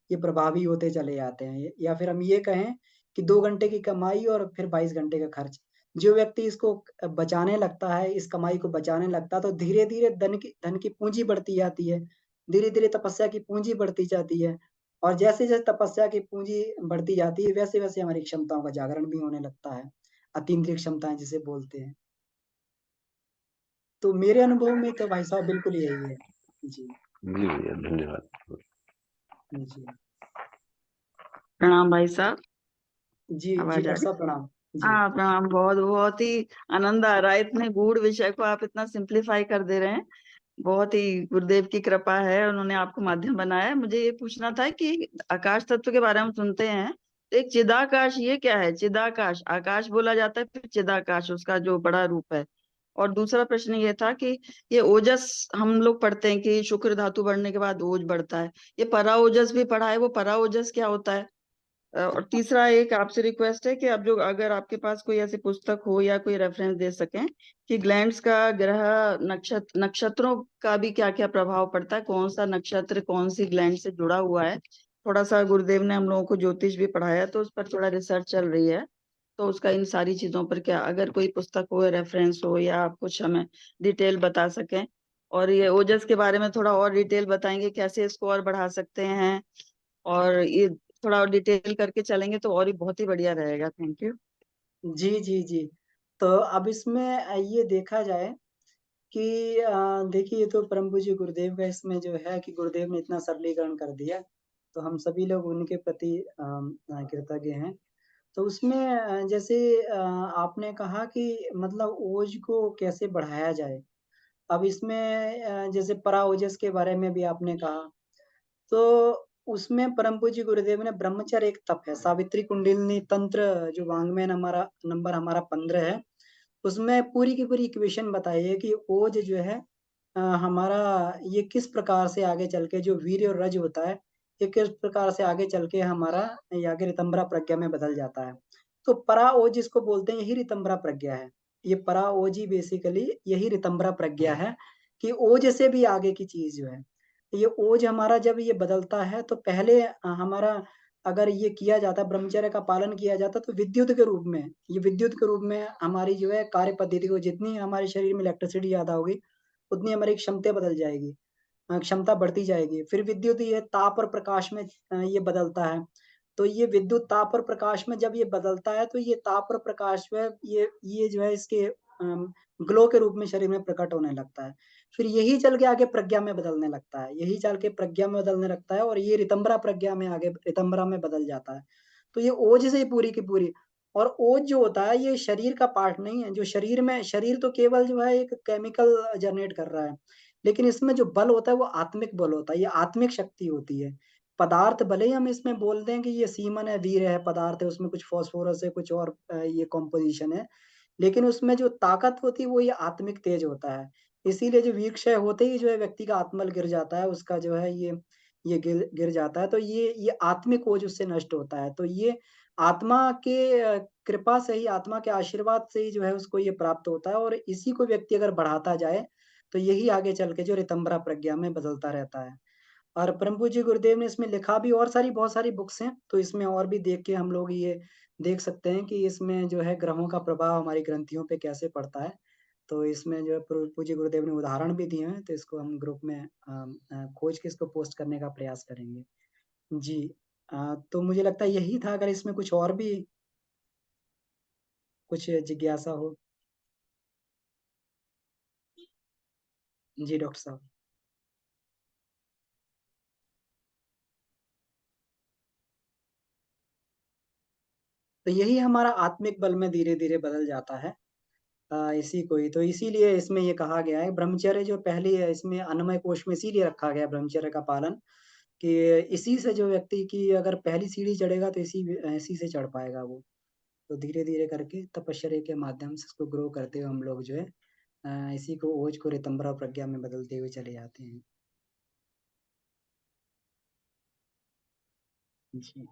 S1: ये प्रभावी होते चले जाते हैं। या फिर हम ये कहें कि 2 घंटे की कमाई और फिर 22 घंटे का खर्च। जो व्यक्ति इसको बचाने लगता है, इस कमाई को बचाने लगता है, तो धीरे-धीरे धन की पूँजी बढ़ती जाती है। धीरे-धीरे तपस्या की पूँजी बढ़ती जाती है, और जैसे-जैसे तपस्या की पूँजी बढ़ती जाती है, वैसे-वैसे हमारी क्षमताओं का जागरण भी होने लगता है। अतीन्द्रिय क्षमताएँ जिसे बोलते हैं। तो मेरे अनुभव में तो भाई साहब बिल्कुल यही है। जी,
S3: जी भैया, धन्यवाद।
S1: जी।
S2: प्रणाम भाई साहब।
S1: जी, जी,
S2: आवाज आ
S1: भाई
S2: रही?
S1: साहब प्रणाम। जी,
S2: हाँ प्रणाम। बहुत बहुत ही आनंद आ रहा है, इतने गूढ़ विषय को आप इतना सिंप्लीफाई कर दे रहे हैं। बहुत ही गुरुदेव की कृपा है, उन्होंने आपको माध्यम बनाया है। मुझे ये पूछना था कि आकाश तत्व के बारे में सुनते हैं, तो एक चिदाकाश ये क्या है? चिदाकाश, आकाश बोला जाता है, फिर चिदाकाश उसका जो बड़ा रूप है। और दूसरा प्रश्न ये था कि ये ओजस हम लोग पढ़ते हैं कि शुक्र धातु बढ़ने के बाद ओज बढ़ता है, ये परा ओजस भी पढ़ा है, वो परा ओजस क्या होता है? और तीसरा एक आपसे रिक्वेस्ट है कि आप जो अगर आपके पास कोई ऐसी पुस्तक हो या कोई रेफरेंस दे सकें कि ग्लैंड्स का ग्रह नक्षत्रों का भी क्या क्या प्रभाव पड़ता है, कौन सा नक्षत्र कौन सी ग्लैंड से जुड़ा हुआ है। थोड़ा सा गुरुदेव ने हम लोगों को ज्योतिष भी पढ़ाया, तो उस पर थोड़ा रिसर्च चल रही है, तो उसका इन सारी चीजों पर क्या अगर कोई पुस्तक हो, रेफरेंस हो, या आप कुछ हमें डिटेल बता सकें। और ये ओजस के बारे में थोड़ा और डिटेल बताएंगे, कैसे इसको और बढ़ा सकते हैं, और ये थोड़ा और डिटेल करके चलेंगे तो और ही बहुत ही बढ़िया रहेगा। Thank you.
S1: जी, जी, जी। तो अब इसमें ये देखा जाए कि देखिए, ये तो परम पूज्य गुरुदेव का इसमें जो है कि गुरुदेव ने इतना सरलीकरण कर दिया, तो हम सभी लोग उनके प्रति कृतज्ञ हैं। तो उसमें जैसे आपने कहा कि मतलब ओज को कैसे बढ़ाया जाए। अब इसमें जैसे पराओजस के बारे में भी आपने कहा, तो उसमें परम पूज्य गुरुदेव ने ब्रह्मचर्य एक तप है, सावित्री कुंडलिनी तंत्र जो वाङ्मय नंबर हमारा 15 है, उसमें पूरी की पूरी इक्वेशन बताई है कि ओज जो है हमारा ये किस प्रकार से आगे चल के जो वीर्य और रज होता है, ये किस प्रकार से आगे चल के हमारा ये आगे ऋतंभरा प्रज्ञा में बदल जाता है। तो परा ओज जिसको बोलते हैं, यही ऋतंभरा प्रज्ञा है। ये परा ओज ही बेसिकली यही ऋतंभरा प्रज्ञा है, कि ओज से भी आगे की चीज़ जो है, ये ओज हमारा जब ये बदलता है तो पहले हमारा अगर ये किया जाता, ब्रह्मचर्य का पालन किया जाता तो विद्युत के रूप में, ये विद्युत के रूप में हमारी जो है कार्य पद्धति को, जितनी हमारे शरीर में इलेक्ट्रिसिटी ज़्यादा होगी, उतनी हमारी क्षमता बदल जाएगी। क्षमता बढ़ती जाएगी। फिर विद्युत ये ताप और प्रकाश में ये बदलता है। तो ये विद्युत ताप और प्रकाश में जब ये बदलता है तो ये ताप और प्रकाश में ये जो है इसके ग्लो के रूप में शरीर में प्रकट होने लगता है। फिर यही चल के आगे प्रज्ञा में बदलने लगता है। यही चल के प्रज्ञा में बदलने लगता है और ये ऋतंभरा प्रज्ञा में आगे ऋतंभरा में बदल जाता है। तो ये ओज से ही पूरी की पूरी, और ओज जो होता है ये शरीर का पार्ट नहीं है। जो शरीर में, शरीर तो केवल जो है एक केमिकल जनरेट कर रहा है। लेकिन इसमें जो बल होता है वो आत्मिक बल होता है, ये आत्मिक शक्ति होती है। पदार्थ भले ही हम इसमें बोल दें कि ये सीमन है, वीर्य है, पदार्थ है, उसमें कुछ फास्फोरस है, कुछ और ये कंपोज़िशन है, लेकिन उसमें जो ताकत होती है वो ये आत्मिक तेज होता है। इसीलिए जो वीर क्षय होते ही जो है व्यक्ति का आत्मबल गिर जाता है, उसका जो है ये गिर गिर जाता है, तो ये आत्मिक ओज उससे नष्ट होता है। तो ये आत्मा के कृपा से ही, आत्मा के आशीर्वाद से ही जो है उसको ये प्राप्त होता है, और इसी को व्यक्ति अगर बढ़ाता जाए तो यही आगे चल के जो ऋतंभरा प्रज्ञा में बदलता रहता है। और परम पूज्य गुरुदेव ने इसमें लिखा भी और सारी बहुत सारी बुक्स हैं, तो इसमें और भी देख के हम लोग ये देख सकते हैं कि इसमें जो है ग्रहों का प्रभाव हमारी ग्रंथियों पे कैसे पड़ता है। तो इसमें जो है पूज्य गुरुदेव ने उदाहरण भी दिए हैं, तो इसको हम ग्रुप में खोज के इसको पोस्ट करने का प्रयास करेंगे। जी। तो मुझे लगता है यही था, अगर इसमें कुछ और भी कुछ जिज्ञासा हो। जी, डॉक्टर साहब। तो यही हमारा आत्मिक बल में धीरे-धीरे बदल जाता है। इसी को ही तो इसीलिए इसमें ये कहा गया है ब्रह्मचर्य जो पहली है, इसमें अन्नमय कोश में इसीलिए रखा गया है ब्रह्मचर्य का पालन, कि इसी से जो व्यक्ति की अगर पहली सीढ़ी चढ़ेगा तो इसी से चढ़ पाएगा वो। तो धीरे-धीरे करके तपश्चर्या के माध्यम से इसको ग्रो करते हुए हम लोग जो है इसी को ओज को ऋतंभरा प्रज्ञा में बदलते हुए चले जाते हैं। जी।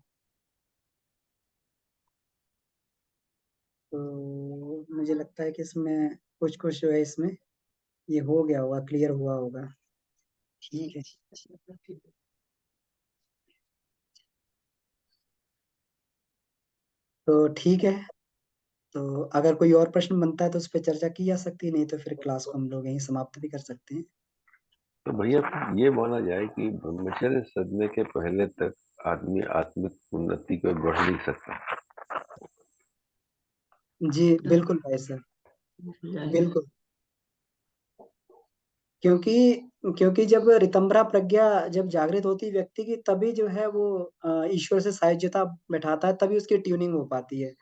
S1: तो मुझे लगता है कि इसमें कुछ-कुछ जो है इसमें ये हो गया होगा, क्लियर हुआ होगा। ठीक है। तो ठीक है। तो अगर कोई और प्रश्न बनता है तो उस पे चर्चा की जा सकती है, नहीं तो फिर क्लास को हम लोग यहीं समाप्त भी कर सकते हैं।
S3: तो भैया ये माना जाए कि ब्रह्मचर्य सदने के पहले तक आदमी आत्मिक उन्नति को बढ़ नहीं सकता।
S1: जी, बिल्कुल भाई साहब, बिल्कुल। क्योंकि क्योंकि जब ऋतंभरा प्रज्ञा जब जागृत होती है व्यक्ति की, तभी जो है वो ईश्वर से सायुज्यता बैठाता है, तभी उसकी ट्यूनिंग हो पाती है।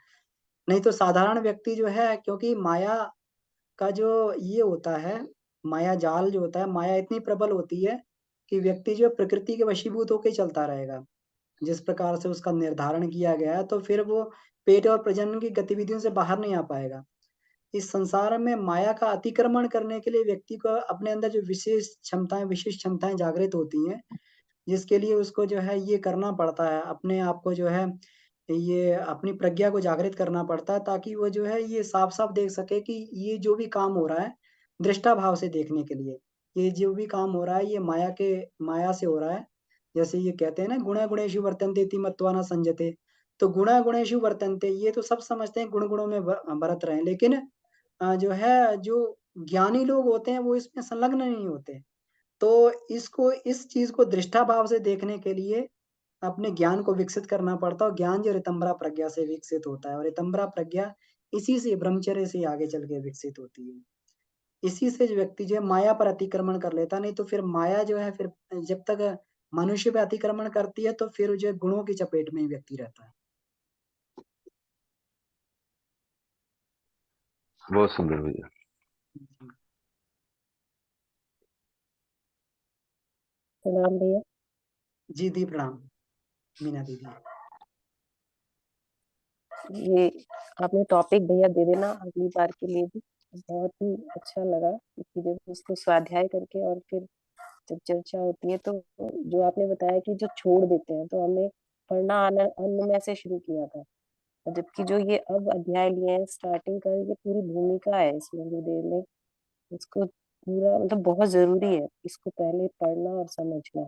S1: नहीं तो साधारण व्यक्ति जो है, क्योंकि माया का जो ये होता है, माया जाल जो होता है, माया इतनी प्रबल होती है कि व्यक्ति जो प्रकृति के वशीभूत होके चलता रहेगा। जिस प्रकार से उसका निर्धारण किया गया है, तो फिर वो पेट और प्रजनन की गतिविधियों से बाहर नहीं आ पाएगा। इस संसार में माया का अतिक्रमण करने के लिए व्यक्ति को अपने अंदर जो विशेष क्षमताएँ जागृत होती हैं, जिसके लिए उसको जो है ये करना पड़ता है, अपने आप को जो है ये अपनी प्रज्ञा को जागृत करना पड़ता है, ताकि वो जो है ये साफ-साफ देख सके कि ये जो भी काम हो रहा है, दृष्टा भाव से देखने के लिए। ये जो भी काम हो रहा है ये माया से हो रहा है। जैसे ये कहते हैं ना, गुणा गुणेषु वर्तन्ते इति मत्वा न संजते। तो गुणा गुणेषु वर्तन्ते, ये तो सब समझते हैं गुण-गुणों में बरत रहे हैं, लेकिन जो है जो ज्ञानी लोग होते हैं वो इसमें संलग्न नहीं होते। तो इस चीज़ को दृष्टा भाव से देखने के लिए अपने ज्ञान को विकसित करना पड़ता है, और ज्ञान जो ऋतंभरा प्रज्ञा से विकसित होता है, और ऋतंभरा प्रज्ञा इसी से, ब्रह्मचर्य से आगे चल के विकसित होती है। इसी से जो व्यक्ति जो है माया पर अतिक्रमण कर लेता है, नहीं तो फिर माया जो है फिर जब तक मनुष्य पे अतिक्रमण करती है तो फिर जो है गुणों की चपेट में ही व्यक्ति रहता है।
S3: बहुत सुंदर भैया।
S4: प्रणाम भैया।
S1: जी दी प्रणाम मीना दीदी।
S4: ये आपने टॉपिक भैया दे देना अगली बार के लिए भी, बहुत ही अच्छा लगा, क्योंकि जब उसको स्वाध्याय करके और फिर जब चर्चा होती है तो जो आपने बताया कि जो छोड़ देते हैं, तो हमने पढ़ना अन्नमय से शुरू किया था, और जबकि जो ये अब अध्याय लिए हैं स्टार्टिंग का, ये पूरी भूमिका है इसमें गुरुदेव ने उसको पूरा मतलब बहुत जरूरी है इसको पहले पढ़ना और समझना।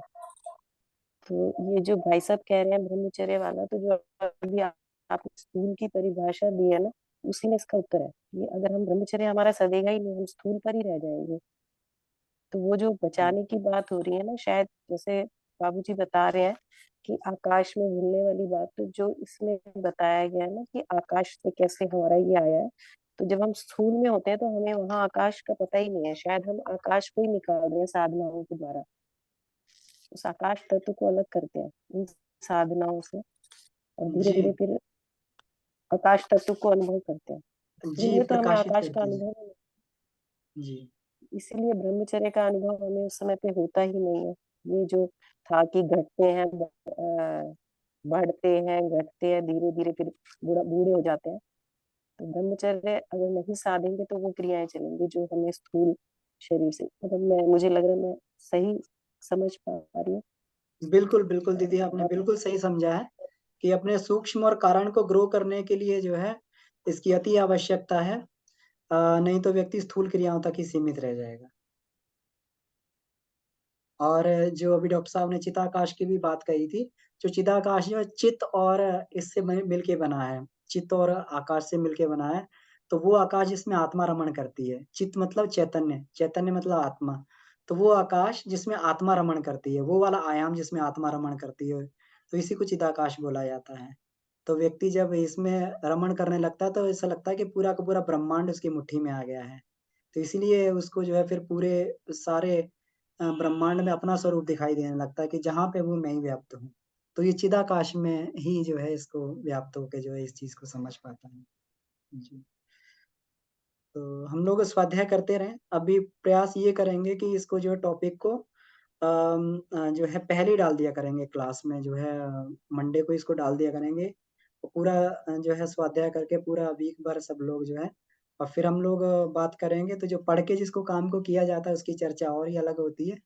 S4: तो ये जो भाई साहब कह रहे हैं ब्रह्मचर्य वाला, तो जो अभी आपने स्थूल की परिभाषा दी है ना, उसी में इसका उत्तर है। ये अगर हम ब्रह्मचर्य हमारा सदेगा ही नहीं, हम स्थूल पर ही रह जाएंगे। तो वो जो बचाने की बात हो रही है ना, शायद जैसे बाबूजी बता रहे हैं कि आकाश में मिलने वाली बात, तो जो इसमें बताया गया है ना कि आकाश से कैसे हमारा ये आया है, तो जब हम स्थूल में होते हैं तो हमें वहां आकाश का पता ही नहीं है। शायद हम आकाश को ही निकाल रहे हैं साधनाओं के द्वारा, उस आकाश तत्व को अलग करते हैं इन साधनाओं से, और धीरे
S1: जी
S4: धीरे फिर आकाश तत्व को अनुभव करते हैं।
S1: जी,
S4: स्थूल में तो हमें
S1: प्रकाशित
S4: आकाश का
S1: करती है।
S4: अनुभव नहीं,
S1: जी
S4: इसीलिए ब्रह्मचर्य का अनुभव हमें उस समय पे होता ही नहीं है। ये जो था कि घटते हैं, बढ़ते हैं, घटते हैं, धीरे धीरे फिर बूढ़े हो जाते हैं। तो ब्रह्मचर्य अगर नहीं साधेंगे तो वो क्रियाएं चलेंगी जो हमें स्थूल शरीर से, मतलब मैं मुझे लग रहा है मैं सही समझ पा रही हूँ।
S1: बिल्कुल बिल्कुल दीदी, आपने
S4: और
S1: बिल्कुल सही समझा है कि अपने सूक्ष्म और कारण को ग्रो करने के लिए जो है इसकी अति आवश्यकता है। नहीं तो व्यक्ति स्थूल क्रियाओं तक ही सीमित रह जाएगा। और जो अभी डॉक्टर साहब ने चिदाकाश की भी बात कही थी, जो चिदाकाश जो है चित्त और इससे मिल के बना है, चित्त और आकाश से मिल के बना है। तो वो आकाश जिसमें आत्मा रमण करती है, चित्त मतलब चैतन्य, चैतन्य मतलब आत्मा। तो वो आकाश जिसमें आत्मा रमण करती है, वो वाला आयाम जिसमें आत्मा रमण करती है, तो इसी को चिदाकाश बोला जाता है। तो व्यक्ति जब इसमें रमण करने लगता है तो ऐसा लगता है कि पूरा का पूरा ब्रह्मांड उसकी मुट्ठी में आ गया है। तो इसीलिए उसको जो है फिर पूरे सारे ब्रह्मांड में अपना स्वरूप दिखाई देने लगता है कि जहाँ पे वो मैं ही व्याप्त हूँ। तो ये चिदाकाश में ही जो है इसको व्याप्त होके जो है इस चीज़ को समझ पाता है। जी। तो हम लोग स्वाध्याय करते रहें। अभी प्रयास ये करेंगे कि इसको जो है टॉपिक को जो है पहले ही डाल दिया करेंगे क्लास में, जो है मंडे को इसको डाल दिया करेंगे। तो पूरा जो है स्वाध्याय करके पूरा वीक भर सब लोग जो है, और फिर हम लोग बात करेंगे। तो जो पढ़ के जिसको काम को किया जाता है उसकी चर्चा और ही अलग होती है।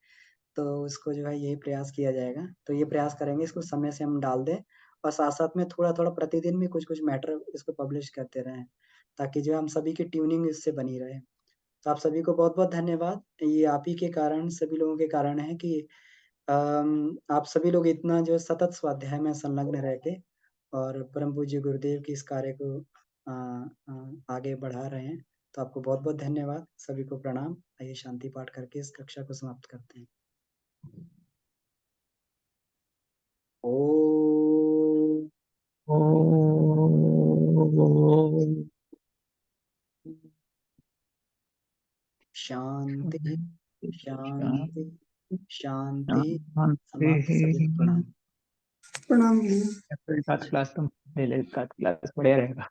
S1: तो उसको जो है यही प्रयास किया जाएगा। तो ये प्रयास करेंगे इसको समय से हम डाल दें, और साथ-साथ में थोड़ा-थोड़ा प्रतिदिन भी कुछ-कुछ मैटर इसको पब्लिश करते रहें, ताकि जो है हम सभी की ट्यूनिंग इससे बनी रहे। तो आप सभी को बहुत-बहुत धन्यवाद। ये आप ही के कारण, सभी लोगों के कारण है कि आप सभी लोग इतना जो है सतत स्वाध्याय में संलग्न रह के और परम पूज्य गुरुदेव की इस कार्य को आगे बढ़ा रहे हैं। तो आपको बहुत-बहुत धन्यवाद। सभी को प्रणाम। आइए शांति पाठ करके इस कक्षा को समाप्त करते हैं। ओम
S5: ओम
S1: शांति शांति शांति। समाप्त। सभी को
S5: शांति।
S1: प्रणाम।
S6: प्रणाम।
S5: क्लास तुम ले ले, क्लास बढ़िया रहेगा।